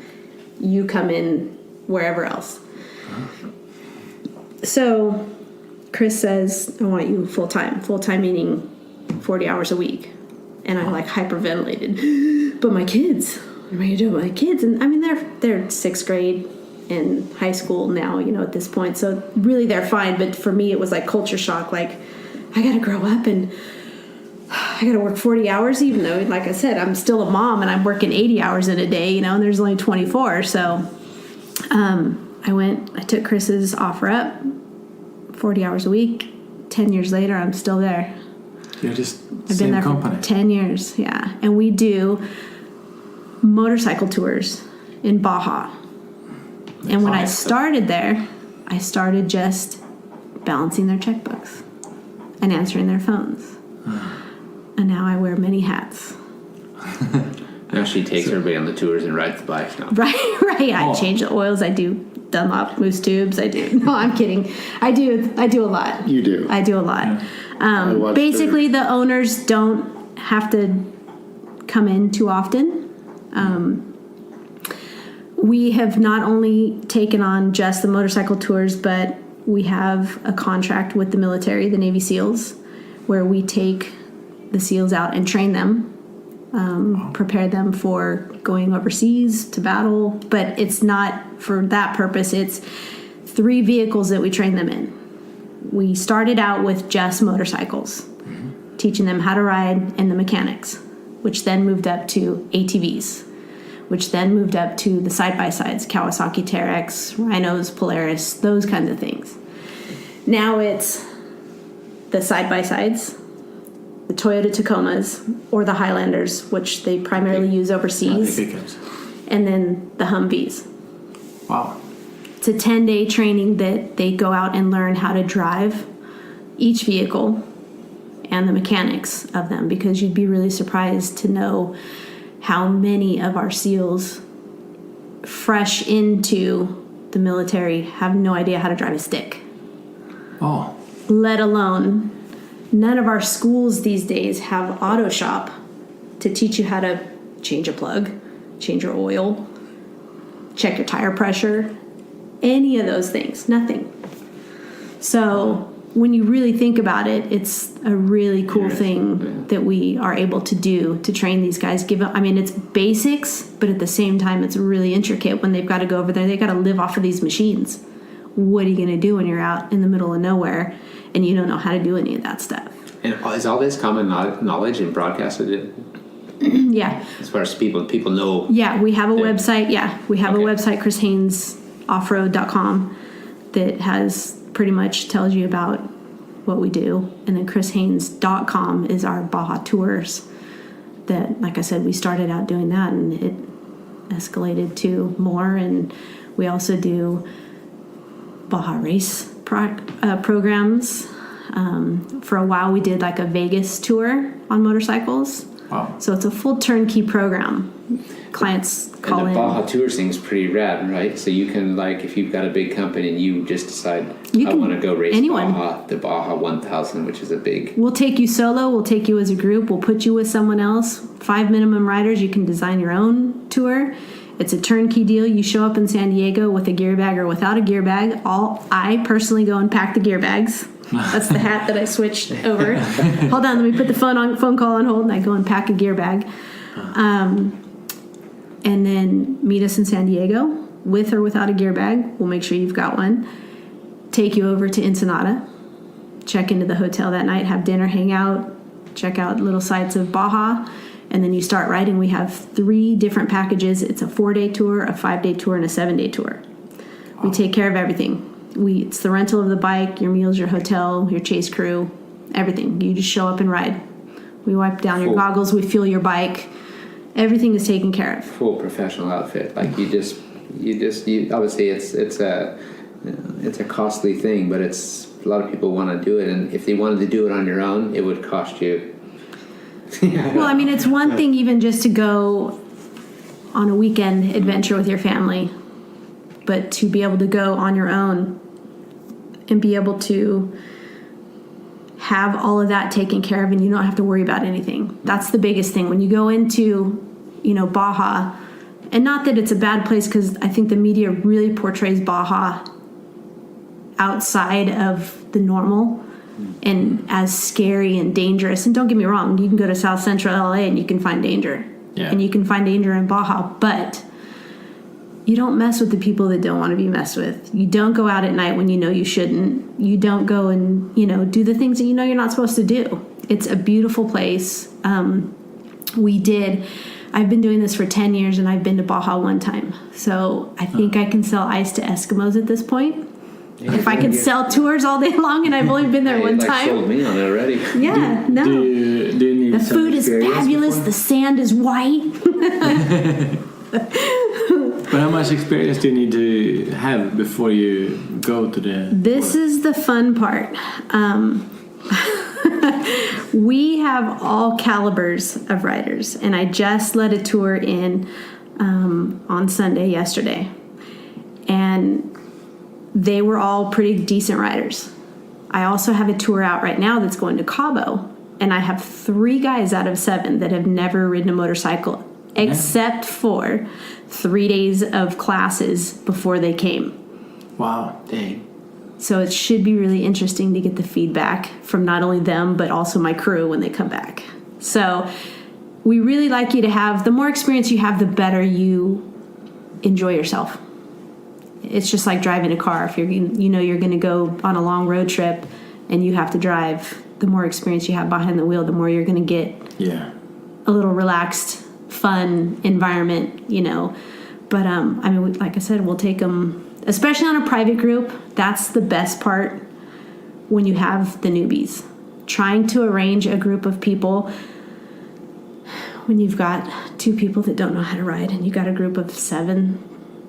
You come in wherever else. So Chris says, I want you full-time. Full-time meaning 40 hours a week. And I like hyperventilated. But my kids, what am I going to do with my kids? And I mean, they're 6th grade and high school now, you know, at this point. So really they're fine. But for me, it was like culture shock. Like, I got to grow up and I got to work 40 hours, even though, like I said, I'm still a mom and I'm working 80 hours in a day, you know, and there's only 24. So I took Chris's offer up, 40 hours a week. 10 years later, I'm still there. You're just I've been there for 10 years, yeah. And we do motorcycle tours in Baja. And when I started there, I started just balancing their checkbooks and answering their phones. And now I wear many hats. Now she takes everybody on the tours and rides the bikes now. Right. I change the oils. I do Dunlop moose tubes. I do. No, I'm kidding. I do a lot. You do. I do a lot. Yeah. Basically, the owners don't have to come in too often. We have not only taken on just the motorcycle tours, but we have a contract with the military, the Navy SEALs, where we take the SEALs out and train them, prepare them for going overseas to battle. But it's not for that purpose. It's 3 vehicles that we train them in. We started out with just motorcycles, teaching them how to ride and the mechanics, which then moved up to ATVs, which then moved up to the side-by-sides, Kawasaki Terex, Rhinos, Polaris, those kinds of things. Now it's the side-by-sides, the Toyota Tacomas, or the Highlanders, which they primarily use overseas, and then the Humvees. Wow. It's a 10-day training that they go out and learn how to drive each vehicle and the mechanics of them, because you'd be really surprised to know how many of our SEALs fresh into the military have no idea how to drive a stick. Oh. Let alone, none of our schools these days have auto shop to teach you how to change a plug, change your oil, check your tire pressure, any of those things. Nothing. So when you really think about it, it's a really cool thing that we are able to do to train these guys. It's basics, but at the same time, it's really intricate. When they've got to go over there, they got to live off of these machines. What are you going to do when you're out in the middle of nowhere and you don't know how to do any of that stuff? And is all this common knowledge and broadcasted? Yeah. As far as people know. Yeah, we have a website. Yeah, we have a website, ChrisHainesOffroad.com, that has pretty much tells you about what we do. And then ChrisHaines.com is our Baja Tours that, like I said, we started out doing that and it escalated to more. And we also do Baja race programs. For a while we did like a Vegas tour on motorcycles. Wow. So it's a full turnkey program. Clients call and the in. Baja Tours thing's pretty rad, right? So you can, like, if you've got a big company and you just decide, I want to go race Baja, the Baja 1000, which is a big... We'll take you solo. We'll take you as a group. We'll put you with someone else. 5 minimum riders. You can design your own tour. It's a turnkey deal. You show up in San Diego with a gear bag or without a gear bag. I personally go and pack the gear bags. That's the hat that I switched over. Hold on, let me put the phone call on hold, and I go and pack a gear bag. And then meet us in San Diego with or without a gear bag. We'll make sure you've got one. Take you over to Ensenada. Check into the hotel that night, have dinner, hang out, check out little sites of Baja, and then you start riding. We have 3 different packages. It's a 4-day tour, a 5-day tour, and a 7-day tour. We take care of everything. It's the rental of the bike, your meals, your hotel, your chase crew, everything. You just show up and ride. We wipe down your goggles, we fuel your bike. Everything is taken care of. Full professional outfit. Like you obviously it's a costly thing, but it's a lot of people want to do it, and if they wanted to do it on your own, it would cost you. Well, I mean, it's one thing even just to go on a weekend adventure with your family, but to be able to go on your own and be able to have all of that taken care of and you don't have to worry about anything. That's the biggest thing. When you go into, Baja, and not that it's a bad place, because I think the media really portrays Baja outside of the normal and as scary and dangerous. And don't get me wrong, you can go to South Central LA and you can find danger. Yeah. And you can find danger in Baja, but you don't mess with the people that don't want to be messed with. You don't go out at night when you know you shouldn't. You don't go and, do the things that you know you're not supposed to do. It's a beautiful place. I've been doing this for 10 years and I've been to Baja one time. So I think I can sell ice to Eskimos at this point. If I could sell tours all day long and I've only been there one time. Sold me on it already. Yeah, no. Do you need The some food is experience fabulous. before? The sand is white. But how much experience do you need to have before you go to the This is the fun part. We have all calibers of riders, and I just led a tour in on Sunday yesterday, and they were all pretty decent riders. I also have a tour out right now that's going to Cabo, and I have 3 guys out of 7 that have never ridden a motorcycle except for 3 days of classes before they came. Wow. Dang. So it should be really interesting to get the feedback from not only them, but also my crew when they come back. So we really like you to have, the more experience you have, the better you enjoy yourself. It's just like driving a car. If you're going to go on a long road trip and you have to drive, the more experience you have behind the wheel, the more you're going to get a little relaxed, fun environment, But, like I said, we'll take them, especially on a private group. That's the best part when you have the newbies. Trying to arrange a group of people when you've got 2 people that don't know how to ride and you got a group of 7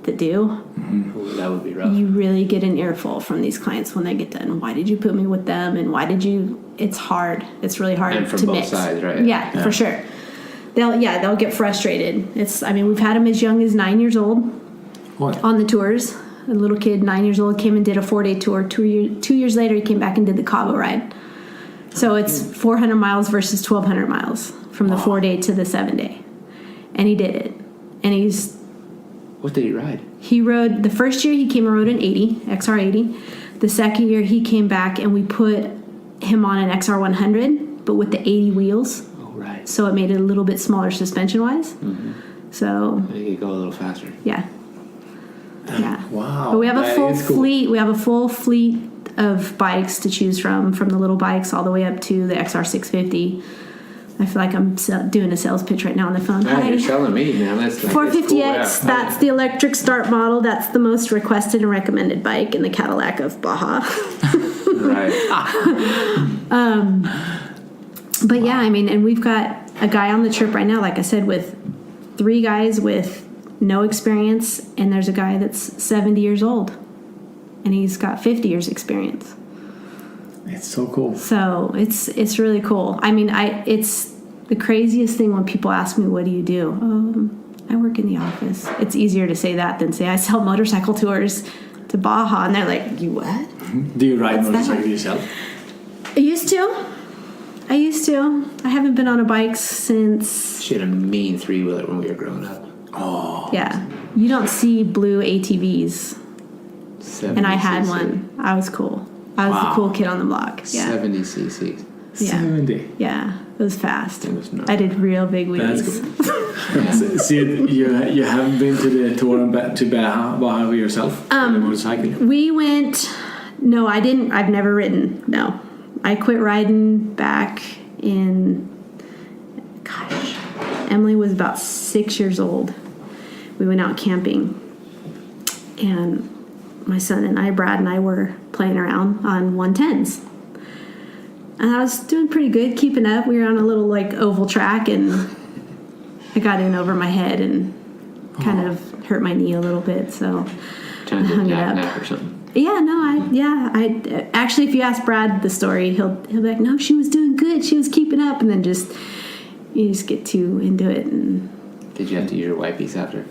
that do. Ooh, that would be rough. You really get an earful from these clients when they get done. Why did you put me with them? And why did you? It's hard. It's really hard And from to both mix. sides, right? Yeah, for sure. They'll get frustrated. We've had them as young as 9 years old What? on the tours. A little kid, 9 years old, came and did a 4-day tour. 2 years later, he came back and did the Cabo ride. So it's 400 miles versus 1,200 miles from the 4-day to the 7-day. And he did it. And What did he ride? he rode, the first year he came and rode an 80, XR80. The second year he came back and we put him on an XR100, but with the 80 wheels. Oh, right. So it made it a little bit smaller suspension-wise. Mm-hmm. So, He could go a little faster. yeah. Yeah. Wow. But we have a that full is cool. fleet. We have a full fleet of bikes to choose from the little bikes all the way up to the XR650. I feel like I'm doing a sales pitch right now on the phone. Yeah, Hi. you're selling me, man. That's like, 450X, that's the electric start model. That's the most requested and recommended bike in the Cadillac of Baja. Right. But yeah, and we've got a guy on the trip right now, like I said, with 3 guys with no experience, and there's a guy that's 70 years old, and he's got 50 years experience. It's so cool. So it's really cool. It's the craziest thing when people ask me, what do you do? I work in the office. It's easier to say that than say I sell motorcycle tours to Baja, and they're like, you what? Do you ride What's that? motorcycle yourself? I used to. I haven't been on a bike since. She had a mean 3-wheeler when we were growing up. Oh. Yeah. You don't see blue ATVs. 70 And I had cc. one. I was cool. I was the cool kid on the block. Yeah. 70 cc. Yeah. 70. Yeah. It was fast. It was nuts. I did real big That's wheelies. So you haven't been to the tour to Baja yourself? On a motorcycle? We went. No, I didn't. I've never ridden. No. I quit riding back in. Gosh. Emily was about 6 years old. We went out camping. And my son and I, Brad and I, were playing around on 110s. And I was doing pretty good, keeping up. We were on a little oval track, and I got in over my head and kind of hurt my knee a little bit. So Trying I to hung do it a up. nap or something. Yeah, no, I actually, if you ask Brad the story, he'll be like, no, she was doing good, she was keeping up, and then you just get too into it. And Did you have to use your wipes after?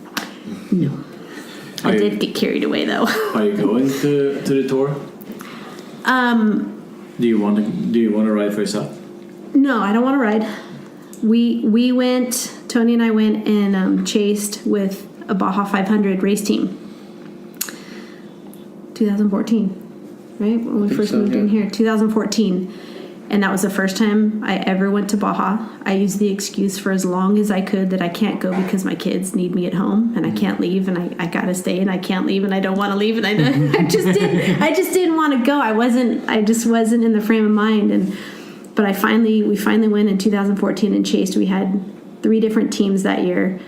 no, I did get carried away though. Are you going to the tour? Do you want to ride for yourself? No, I don't want to ride. We went, Tony and I went and chased with a Baja 500 race team. 2014, right? When we first moved in here. 2014. And that was the first time I ever went to Baja. I used the excuse for as long as I could that I can't go because my kids need me at home and I can't leave and I gotta stay and I can't leave and I don't want to leave and I just didn't want to go. I just wasn't in the frame of mind. But we finally went in 2014 and chased. We had 3 different teams that year.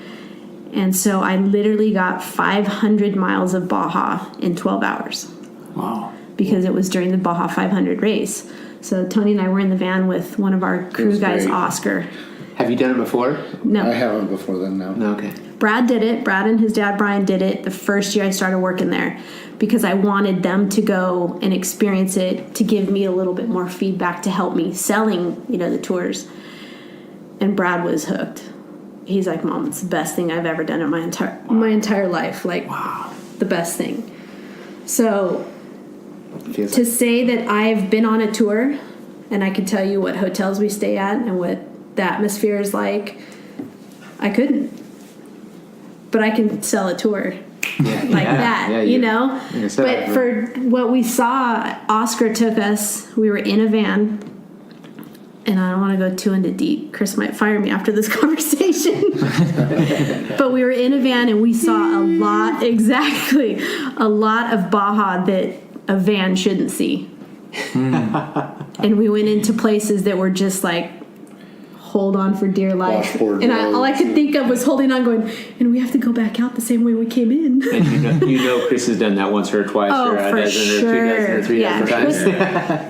And so I literally got 500 miles of Baja in 12 hours. Wow. Because it was during the Baja 500 race. So Tony and I were in the van with one of our crew guys, great. Oscar. Have you done it before? No. I haven't before then, no. No, okay. Brad did it. Brad and his dad, Brian, did it the first year I started working there because I wanted them to go and experience it to give me a little bit more feedback to help me selling, the tours. And Brad was hooked. He's like, Mom, it's the best thing I've ever done in my entire life. Like, wow, the best thing. So to say that I've been on a tour and I can tell you what hotels we stay at and what the atmosphere is like, I couldn't. But I can sell a tour that, But for what we saw, Oscar took us, we were in a van, and I don't want to go too into deep. Chris might fire me after this conversation. But we were in a van and we saw a lot of Baja that a van shouldn't see. And we went into places that were just like, hold on for dear life. Washboard And all I could think of was holding on going, and we have to go back out the same way we came in. And you know Chris has done that once or twice or a dozen or 2 dozen or 3 dozen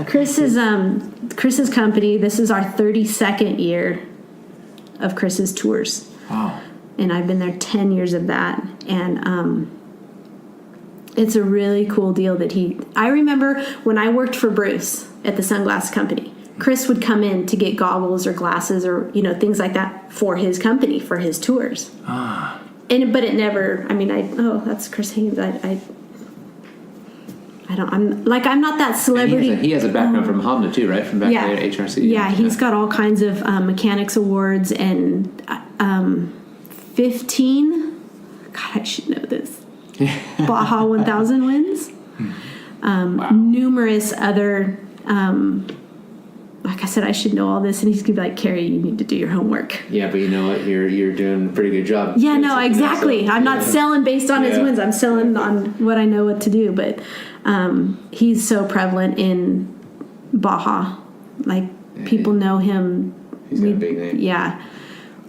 times. Chris's company, this is our 32nd year of Chris's tours. Wow. And I've been there 10 years of that. And it's a really cool deal that I remember when I worked for Bruce at the sunglass company, Chris would come in to get goggles or glasses or, things like that for his company, for his tours. But it never, that's Chris Haines. I'm not that celebrity. He has a background from Honda too, right? From back there at HRC. Yeah, he's got all kinds of mechanics awards and 15, God, I should know this. Baja 1000 wins. Wow. Numerous other, like I said, I should know all this, and he's gonna be like, Carrie, you need to do your homework. Yeah, but you know what? You're doing a pretty good job. Yeah, no, exactly. I'm not selling based on his wins. I'm selling on what I know what to do. But he's so prevalent in Baja. Like, people know him. He's got a big name. Yeah.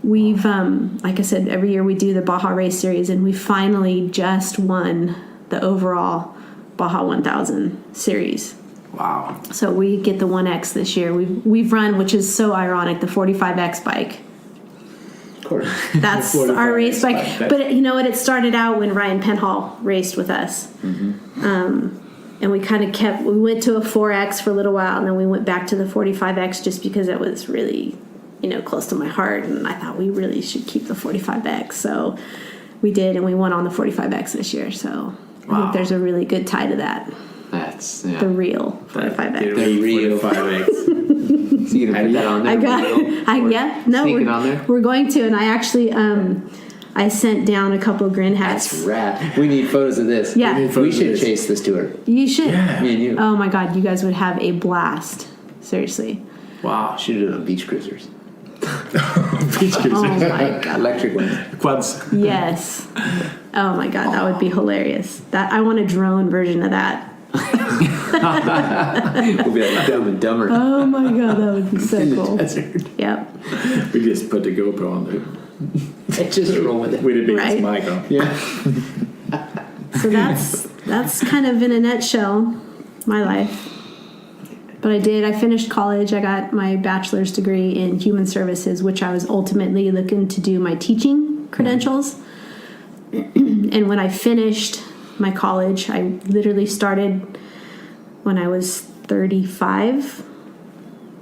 We've, like I said, every year we do the Baja Race Series, and we finally just won the overall Baja 1000 series. Wow. So we get the 1X this year. We've run, which is so ironic, the 45X bike. Of course. That's our race bike. But you know what? It started out when Ryan Penhall raced with us. Mm-hmm. And we kind of we went to a 4X for a little while, and then we went back to the 45X just because it was really, close to my heart. And I thought we really should keep the 45X. So we did, and we went on the 45X this year. So I think there's a really good tie to that. That's the real 45X. The real 45X. So you gonna put that on there? We're going to, and I actually I sent down a couple of grin hats. That's rad. We need photos of this. Yeah, we should chase this tour. You should. Yeah. Me and you. Oh my God, you guys would have a blast. Seriously. Wow. Should do it on beach cruisers. Beach cruisers. Oh my God. Electric ones. Quads. Yes. Oh my God, that would be hilarious. I want a drone version of that. We'll be like Dumb and Dumber. Oh my God, that would be so In the cool. desert. Yep. We just put the GoPro on there. Just roll with it. With a big Right. mic on. Yeah. So that's kind of in a nutshell my life. But I finished college. I got my bachelor's degree in human services, which I was ultimately looking to do my teaching credentials. And when I finished my college, I literally started when I was 35.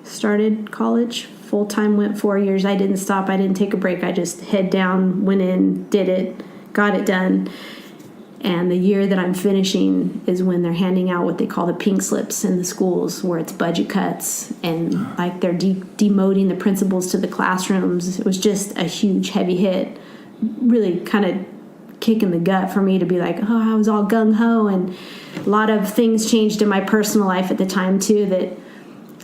Started college full-time, went 4 years. I didn't stop. I didn't take a break. I just head down, went in, did it, got it done. And the year that I'm finishing is when they're handing out what they call the pink slips in the schools, where it's budget cuts and like they're demoting the principals to the classrooms. It was just a huge, heavy hit, really kind of kick in the gut for me to be like, oh, I was all gung-ho, and a lot of things changed in my personal life at the time too, that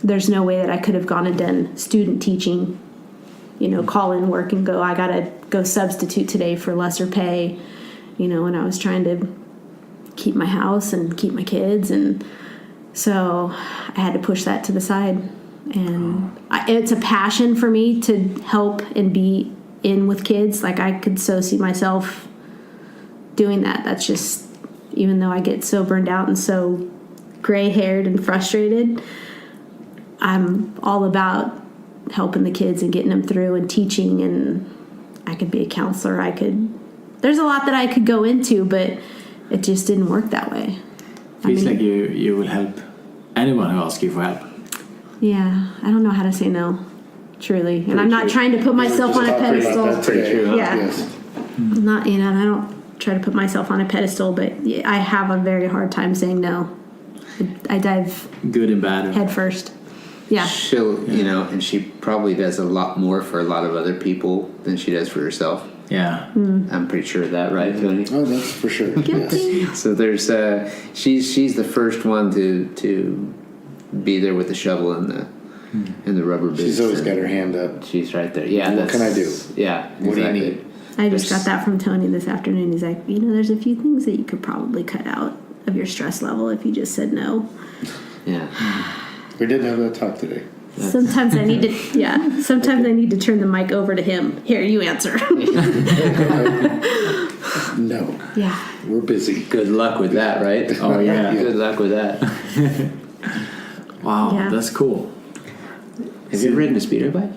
there's no way that I could have gone and done student teaching, call in work and go, I gotta go substitute today for lesser pay, when I was trying to keep my house and keep my kids. And so I had to push that to the side. And it's a passion for me to help and be in with kids. Like, I could so see myself doing that. That's just, even though I get so burned out and so gray-haired and frustrated, I'm all about helping the kids and getting them through and teaching. And I could be a counselor. There's a lot that I could go into, but it just didn't work that way. Feels like you will help anyone who asks you for help. Yeah, I don't know how to say no, truly. And I'm not trying to put myself on a pedestal. That's pretty true. Yeah. Yes. I'm not, I don't try to put myself on a pedestal, but I have a very hard time saying no. I dive Good and bad. head first. Yeah. She'll, and she probably does a lot more for a lot of other people than she does for herself. Yeah. I'm pretty sure of that, right, Tony? Oh, that's for sure. Guilty. So there's she's the first one to be there with the shovel and the rubber boots. She's always got her hand up. She's right there. Yeah. What can I do? Yeah. What do you exactly. need? I just got that from Tony this afternoon. He's like, there's a few things that you could probably cut out of your stress level if you just said no. Yeah. We did have that talk today. Sometimes I need to, sometimes I need to turn the mic over to him. Here, you answer. No. Yeah. We're busy. Good luck with that, right? Oh, yeah. Good luck with that. Wow, Yeah. that's cool. Have you ridden a speeder bike?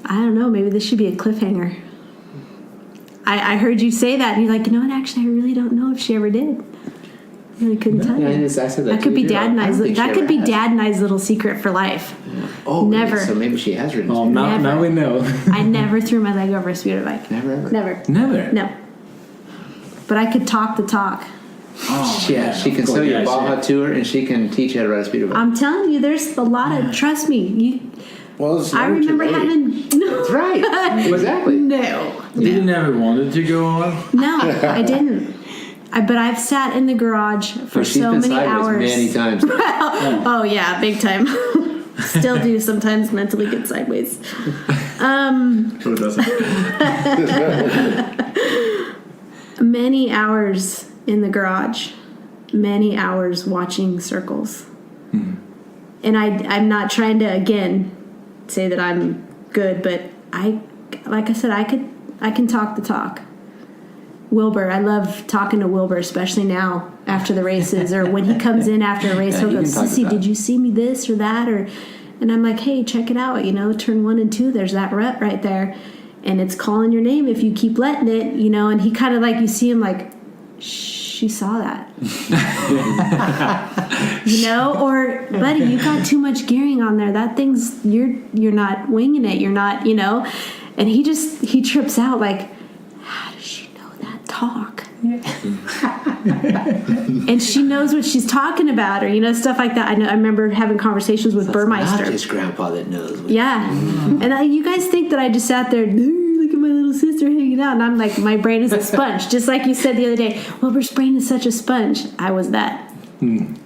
I don't know. Maybe this should be a cliffhanger. I heard you say that, and you're like, what? Actually, I really don't know if she ever did. I really couldn't tell you. I said that That could be Dad and I's. That could be Dad. Dad and I's little secret for life. Oh, Never. So maybe she has ridden a Oh, speeder bike. now we know. I never threw my leg over a speeder bike. Never ever. Never. Never. No. But I could talk the talk. Oh, Yeah, she can of sell course, you a yeah, Baja Tour, and she can teach you how to ride a speeder bike. I'm telling you, there's a lot of. Trust me. Well, it's I never too remember late. having. No. That's right. Exactly. No. Did you never wanted to go on? No, I didn't. But I've sat in the garage for She's so been many sideways hours. many times. Oh yeah, big time. Still do sometimes mentally get sideways. Who doesn't? Many hours in the garage. Many hours watching circles. And I'm not trying to again say that I'm good, but like I said, I can talk the talk. Wilbur, I love talking to Wilbur, especially now after the races, or when he comes in after a race, Yeah, he'll you go, can talk Sissy, about did you see me this or that? And I'm like, hey, check it out, turn 1 and 2, there's that rut right there, and it's calling your name if you keep letting it, and he kind of like, you see him like, she saw that. Or buddy, you got too much gearing on there. That thing's you're not winging it. You're not, and he trips out like, how does she know that talk? And she knows what she's talking about, or stuff like that. I remember having conversations with Burmeister. Not just grandpa that knows. Yeah, and you guys think that I just sat there. Look at my little sister hanging out, and I'm like, my brain is a sponge, just like you said the other day. Wilbur's brain is such a sponge. I was that.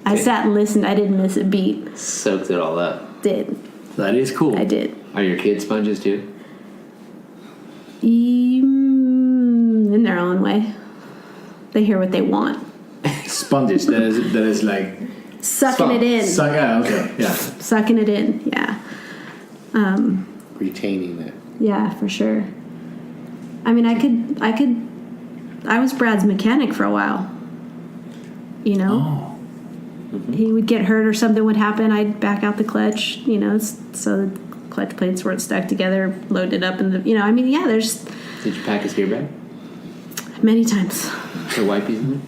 I sat and listened. I didn't miss a beat. Soaked it all up. Did That is cool. I did? Are your kids sponges too? In their own way. They hear what they want. Sponges. That is like Sucking it in. Okay. Yeah. Sucking it in. Yeah. Retaining it. Yeah, for sure. I mean, I was Brad's mechanic for a while. Oh. He would get hurt or something would happen. I'd back out the clutch, so the clutch plates weren't stuck together, load it up in the, there's Did you pack his gear bag? many times. The wipies in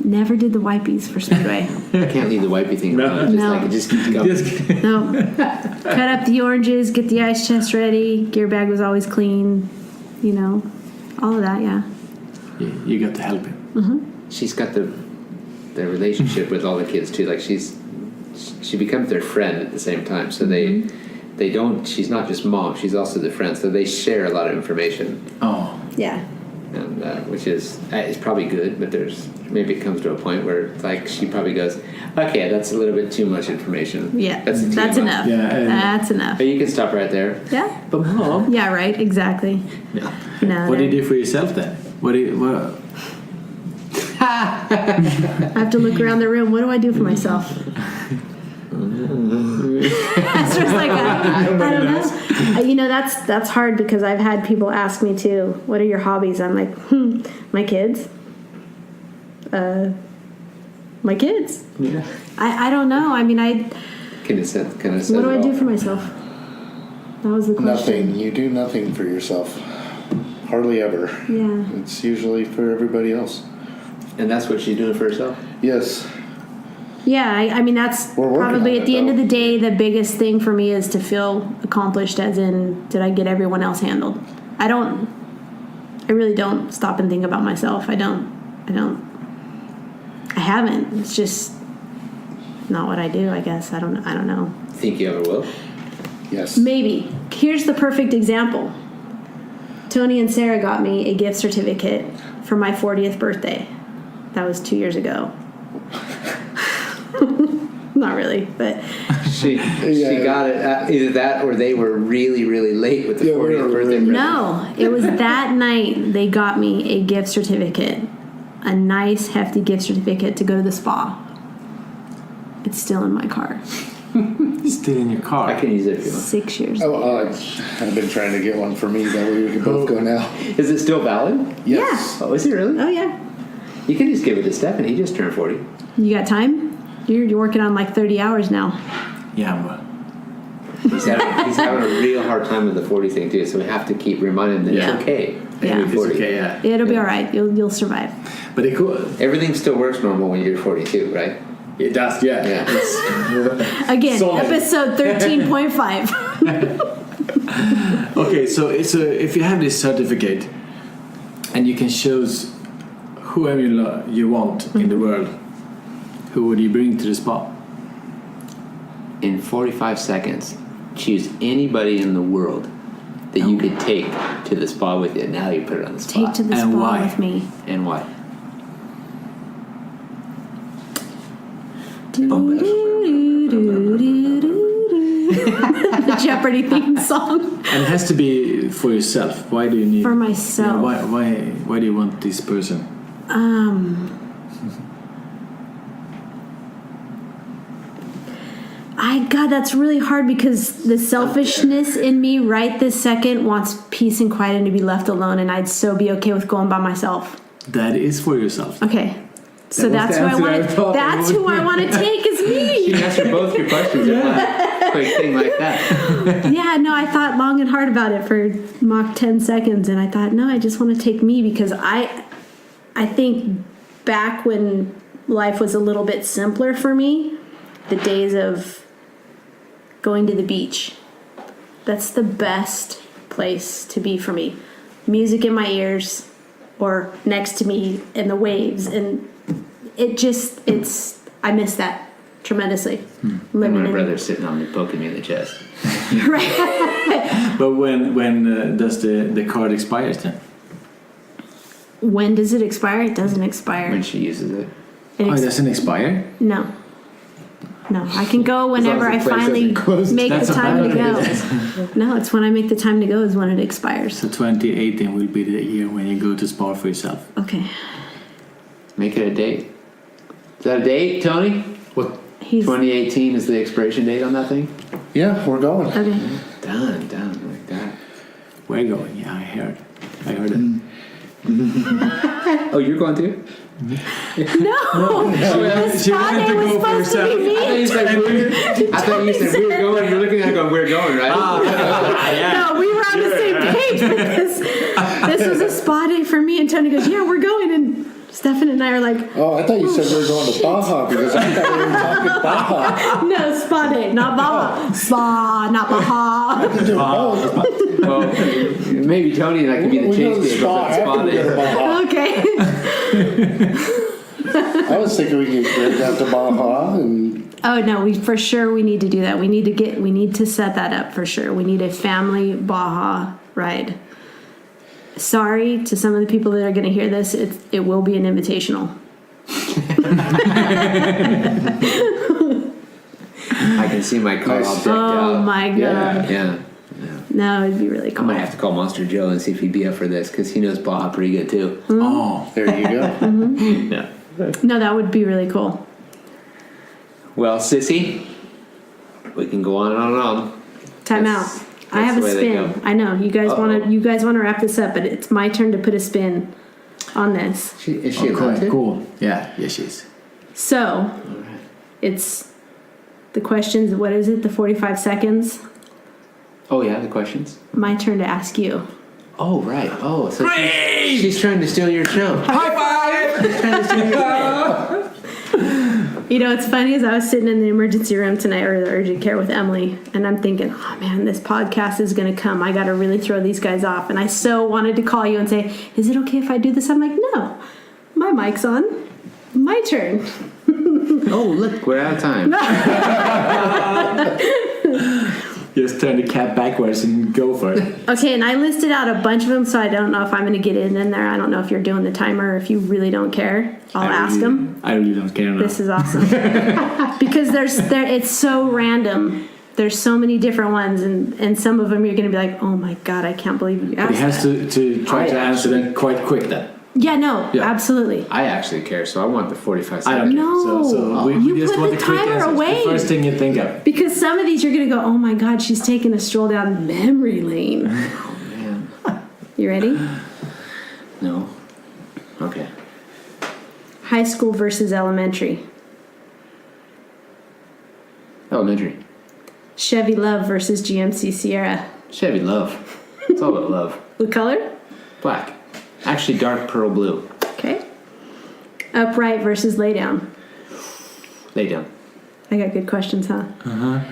Never did the wipies for Speedway. there? Can't leave the wipey thing No. alone. No. It just keeps going. No. Cut up the oranges, get the ice chest ready. Gear bag was always clean. All of that, yeah. you got to help him. She's got the relationship with all the kids too. Like she becomes their friend at the same time. So they don't. She's not just mom. She's also the friend. So they share a lot of information. Oh, Yeah. And which is probably good, but maybe it comes to a point where like she probably goes, okay, that's a little bit too much information. Yeah. that's enough. Yeah, That's enough. But you can stop right there. Yeah. but mom, Yeah. Right. Exactly. No. what do you do for yourself then? What? I have to look around the room. What do I do for myself? That's just like I don't know. You know, that's hard because I've had people ask me too, what are your hobbies? I'm like, my kids. My kids. Yeah. I don't know. I mean, Kind of what do I do for myself? That was the question. Nothing. You do nothing for yourself. Hardly ever. Yeah. It's usually for everybody else. And that's what she's doing for herself. Yes. Yeah, I mean, that's We're working probably on at the it, end of though. the day, the biggest thing for me is to feel accomplished, as in, did I get everyone else handled? I really don't stop and think about myself. I haven't. It's just not what I do, I guess. I don't know. Think you ever will? Yes. Maybe. Here's the perfect example. Tony and Sarah got me a gift certificate for my 40th birthday. That was 2 years ago. Not really, but She got it. Either that or they were really, really late with the 40th birthday present. no, it was that night they got me a gift certificate. A nice, hefty gift certificate to go to the spa. It's still in my car. Still in your car. I can use it if you want. 6 years. Oh, I've been trying to get one for me. That way we can both go now. Is it still valid? Yes. Oh, is it really? Oh, yeah. You can just give it to Stephen. He just turned 40. You got time? You're working on like 30 hours now. Yeah, but He's having a real hard time with the 40 thing too, so we have to keep reminding him that Yeah. it's okay. Yeah. Be it's 40. okay. Yeah. It'll be all right. You'll survive. But Everything still works normal when you're 42, right? it does. Yeah. Yeah. Again, Solid. episode 13.5. Okay, so if you have this certificate and you can choose whoever you want in the world, who would you bring to the spa? In 45 seconds, choose anybody in the world that you could take to the spa with you. Now you put it on the spot. Take to the And spa why? with me. And why? The Jeopardy theme song. And it has to be for yourself. Why do you need? For myself. Yeah, why do you want this person? God, that's really hard because the selfishness in me right this second wants peace and quiet and to be left alone, and I'd so be okay with going by myself. That is for yourself. Okay. So That was that's the who I answer want I to. thought I That's would. who I want to take is You me. can answer both your questions in one quick thing like that. Yeah, no, I thought long and hard about it for mock 10 seconds, and I thought, no, I just want to take me because I think back when life was a little bit simpler for me, the days of going to the beach. That's the best place to be for me. Music in my ears or next to me and the waves, and I miss that tremendously. And Living my in brother's sitting on me, poking me in the chest. right. But when does the card expire then? When does it expire? It doesn't expire. When she uses it. It Oh, it ex- doesn't expire? no, I can go whenever I as the place finally isn't closed. make That's the time to about go. No, it's when I make the time to go is when it expires. So 2018 will be the year when you go to spa for yourself. Okay. Make it a date. Is that a date, Tony? What? He's 2018 is the expiration date on that thing? Yeah, we're going. okay. Done, like that. We're going. Yeah, I heard it. Oh, you're going too? No, the she spa wanted day to was go for supposed to be herself. me. I thought you said we were going. You're looking at it going, we're going, right? No, we were on the same page with this. This was a spa day for me, and Tony goes, "Yeah, we're going." And Stefan and I are like, Oh, I thought you said we were going to Baja because I thought we were talking Baja. no, spa day, not Baja. Spa, not Baja. I can do both. Well, maybe Tony and I could be the We go to chase the vehicles spa at after we go to Baja. Baja. Okay. I was thinking we could get down to Baja and Oh no, we need to do that. We need to set that up for sure. We need a family Baja ride. Sorry to some of the people that are going to hear this. It will be an invitational. I can see my car all decked Oh out. my god. Yeah. No, it'd be really I cool. might have to call Monster Joe and see if he'd be up for this because he knows Baja pretty good too. Oh, there you go. Yeah. No, that would be really cool. Well, Sissy, we can go on and on and on. Time That's- out. I that's have a the way they spin. go. I know you guys Uh-oh. want to wrap this up, but it's my turn to put a spin on this. Is she allowed okay, to? cool. Yeah, she is. So, it's the questions. What is it? The 45 seconds. Oh yeah, the questions. My turn to ask you. Oh right. Oh, so she's trying to steal your show. High five! She's trying to steal your show. You know, what's funny is I was sitting in the emergency room tonight, or the urgent care with Emily, and I'm thinking, oh man, this podcast is going to come. I got to really throw these guys off. And I so wanted to call you and say, is it okay if I do this? I'm like, no, my mic's on. My turn. Oh look, we're out of time. Just turn the cap backwards and go for it. Okay, and I listed out a bunch of them, so I don't know if I'm going to get it in there. I don't know if you're doing the timer or if you really don't care. I'll ask them. I really don't care now. This is awesome. Because it's so random. There's so many different ones, and some of them you're going to be like, oh my god, I can't believe you asked He has that. to try to answer them quite quick then. Yeah, no, Yeah. absolutely. I actually care, so I want the 45 I seconds. don't No. care. So we You just put want the the quick timer answers. away. The first thing you think of. Because some of these you're going to go, oh my god, she's taking a stroll down memory lane. Man. You ready? No. Okay. High school versus elementary. Elementary. Chevy Love versus GMC Sierra. Chevy Love. It's all about love. What color? Black. Actually, dark pearl blue. Okay. Upright versus lay down. Lay down. I got good questions, huh?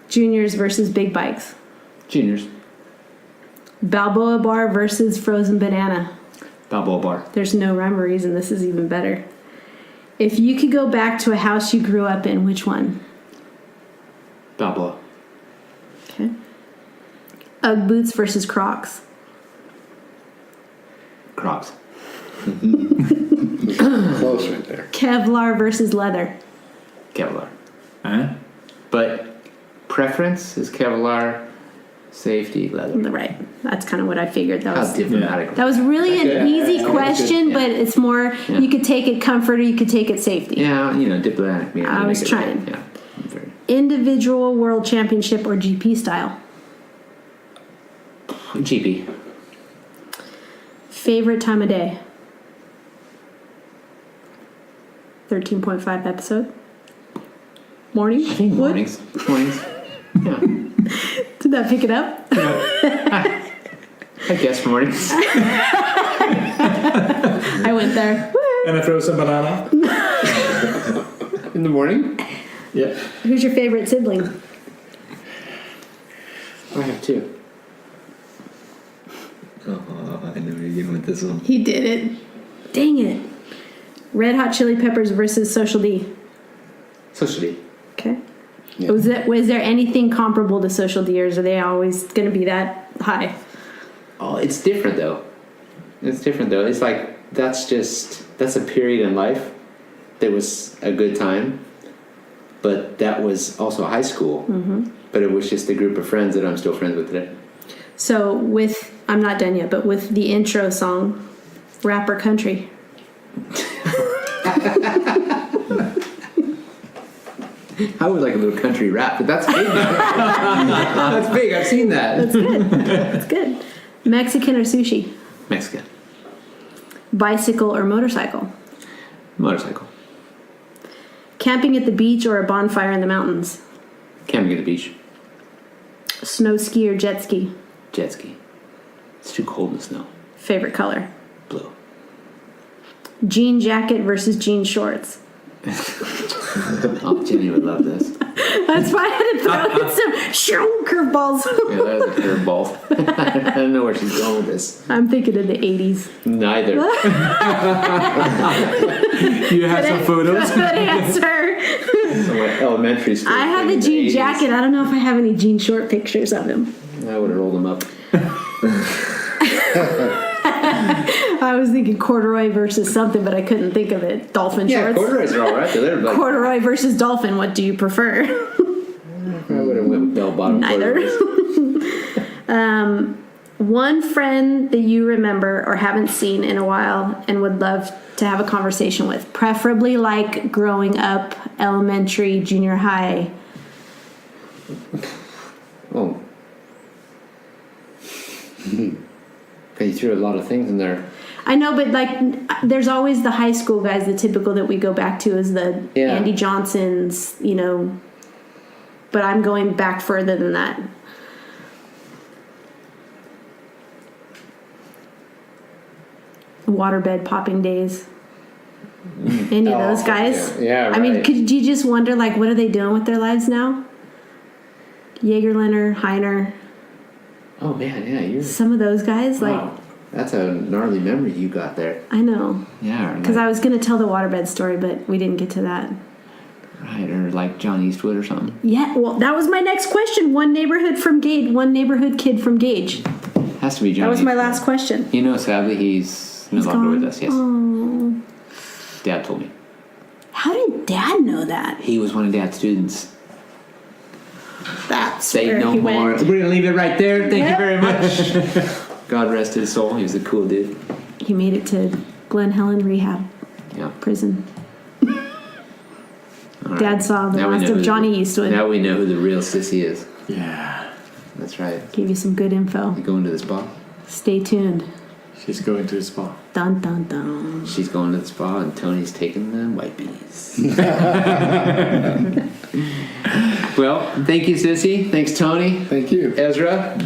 Juniors versus big bikes. Juniors. Balboa bar versus frozen banana. Balboa bar. There's no rhyme or reason. This is even better. If you could go back to a house you grew up in, which one? Balboa. Okay. Ugg boots versus Crocs. Crocs. Close right there. Kevlar versus leather. Kevlar. Huh? But preference is Kevlar. Safety, leather. Right. That's kind of what I figured. That How was diplomatic. that was really an good. easy That's question, good. but it's more Yeah. you could take it comfort or you could take it safety. Yeah, diplomatic. Yeah, I was make it trying. right. Yeah. Very. Individual world championship or GP style. GP. Favorite time of day. 13.5 episode. Morning? I think Wood? mornings. Mornings. Yeah. Did that pick it up? I guess mornings. I went there. Woo! And a frozen banana. In the morning? Yeah. Who's your favorite sibling? I have two. Oh, I know you're getting with this one. He did it. Dang it. Red Hot Chili Peppers versus Social D. Socially. Okay. Yeah. Was there anything comparable to Social D, or are they always going to be that high? Oh, it's different though. It's like that's a period in life that was a good time, but that was also high school. Mm-hmm. But it was just a group of friends that I'm still friends with today. So I'm not done yet, but with the intro song, rap or country? I would like a little country rap, but that's big. That's big. I've seen that. That's good. That's good. Mexican or sushi? Mexican. Bicycle or motorcycle? Motorcycle. Camping at the beach or a bonfire in the mountains? Camping at the beach. Snow ski or jet ski? Jet ski. It's too cold in the snow. Favorite color? Blue. Jean jacket versus jean shorts. Oh, Jenny would love this. That's why I had to throw in some curveballs. Yeah, that was a curveball. I don't know where she's going with this. I'm thinking of the 80s. Neither. You have some photos? Good answer. So my elementary school. I have thing a in the jean 80s. jacket. I don't know if I have any jean short pictures of him. I would have rolled them up. I was thinking corduroy versus something, but I couldn't think of it. Dolphin Yeah, shorts. corduroys are all right. They're like, Corduroy versus dolphin. What do you prefer? I would have went with bell bottom. Neither. One friend that you remember or haven't seen in a while and would love to have a conversation with, preferably like growing up, elementary, junior high. Oh. Okay, you threw a lot of things in there. I know, but like, there's always the high school guys. The typical that we go back to is the Yeah. Andy Johnsons, you know. But I'm going back further than that. Waterbed popping days. Any of those guys? Yeah, I mean, right. could you just wonder, like, what are they doing with their lives now? Jagerliner, Heiner, Oh man, yeah, you're. some of those guys, like, Wow. That's a gnarly memory you got there. I know. Yeah, Because I was going to tell the waterbed story, but we didn't get to that. right, or like John Eastwood or something. Yeah, well, that was my next question. One neighborhood kid from Gage. Has to be John. That was my Eastwood. last question. You know, sadly, he's no longer gone? with us. Yes, Oh. Dad told me. How did Dad know that? He was one of Dad's students. That's Say where no he more. went. We're gonna leave it right there. Thank Yep. you very much. God rest his soul. He was a cool dude. He made it to Glen Helen Rehab Yeah. Prison. All right. Dad saw the Now we last know of who- Johnny Eastwood. Now we know who the real sissy is. Yeah. That's right. Gave you some good info. You going to the spa? Stay tuned. She's going to the spa. Dun dun dun. She's going to the spa, and Tony's taking the white bees. Well, thank you, Sissy. Thanks, Tony. Thank you. Ezra.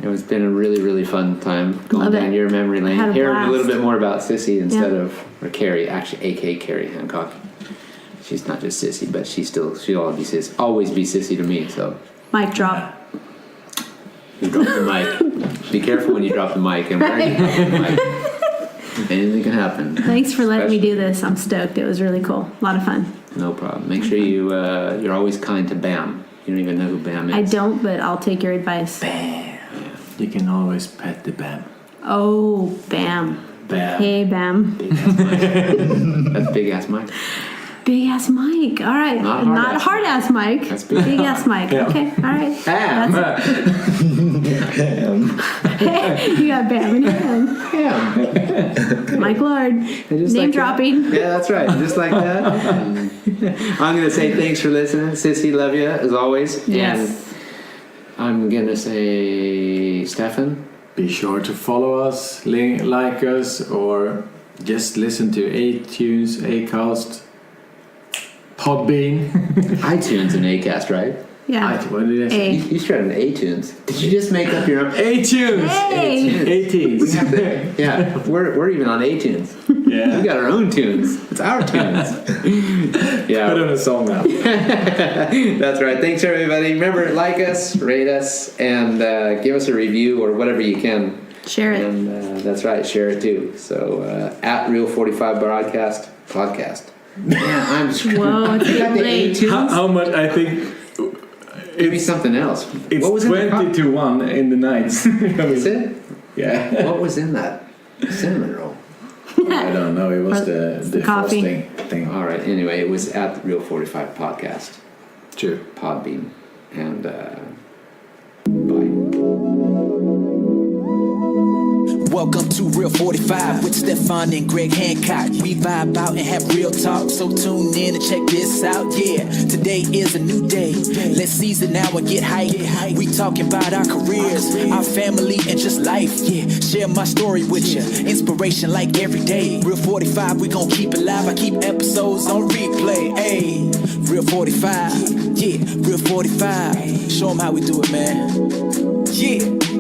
It's been a really, really fun time going Love down it. your memory lane. Had a Hearing a little blast. bit more about Sissy instead Yeah. or Carrie, actually, a.k.a. Carrie Hancock. She's not just Sissy, but she'll always be Sissy to me, so Mic drop. you drop the mic. Be careful when you drop the mic. And where you drop the mic. Anything can happen. Thanks for letting me do this. I'm stoked. It was really cool. A lot of fun. No problem. Make sure you're always kind to Bam. You don't even know who Bam is. I don't, but I'll take your advice. You can always pet the Bam. Oh, Bam. Bam. Hey, Bam. That's big ass Mike. Big ass Mike. All right. Not Not hard hard ass Mike. That's big. Big ass Mike. Yeah. Okay. All right. Bam. Hey, you got Bam in your hand. Bam. Mike Lord. just Name like dropping. Yeah, that's right. Just like that. I'm going to say thanks for listening. Sissy, love you as always. Yes. And I'm going to say, Stefan. Be sure to follow us, like us, or just listen to iTunes, Acast, Podbean. iTunes and Acast, right? Yeah. What did I say? A. You started an A-tunes. Did you just make up your own? iTunes! Hey. iTunes. Yeah, we're even on A-tunes. We Yeah. got our own tunes. It's our tunes. Put Yeah, on a song now. that's right. Thanks, everybody. Remember, like us, rate us, and give us a review or whatever you can. Share it. And that's right, share it too. So at Real 45 podcast. Yeah, I'm screwed. Whoa, it's You got getting the late. A-tunes? How much? I think Give me something else. it's What was in the 20 to 1 in the nights. Is it? Yeah. What was in that cinnamon roll? I don't know. It was Or the coffee. frosting thing. All right. Anyway, it was at the Real 45 podcast, True. Podbean, and bye. Welcome to Real 45 with Stefan and Greg Hancock. We vibe out and have real talk, so tune in and check this out. Yeah, today is a new day. Let's seize it now and get hype. We talking about our careers, our family, and just life. Yeah, share my story with you. Inspiration like every day. Real 45, we gon' keep it live. I keep episodes on replay. Hey, Real 45. Yeah, Real 45. Show them how we do it, man. Yeah.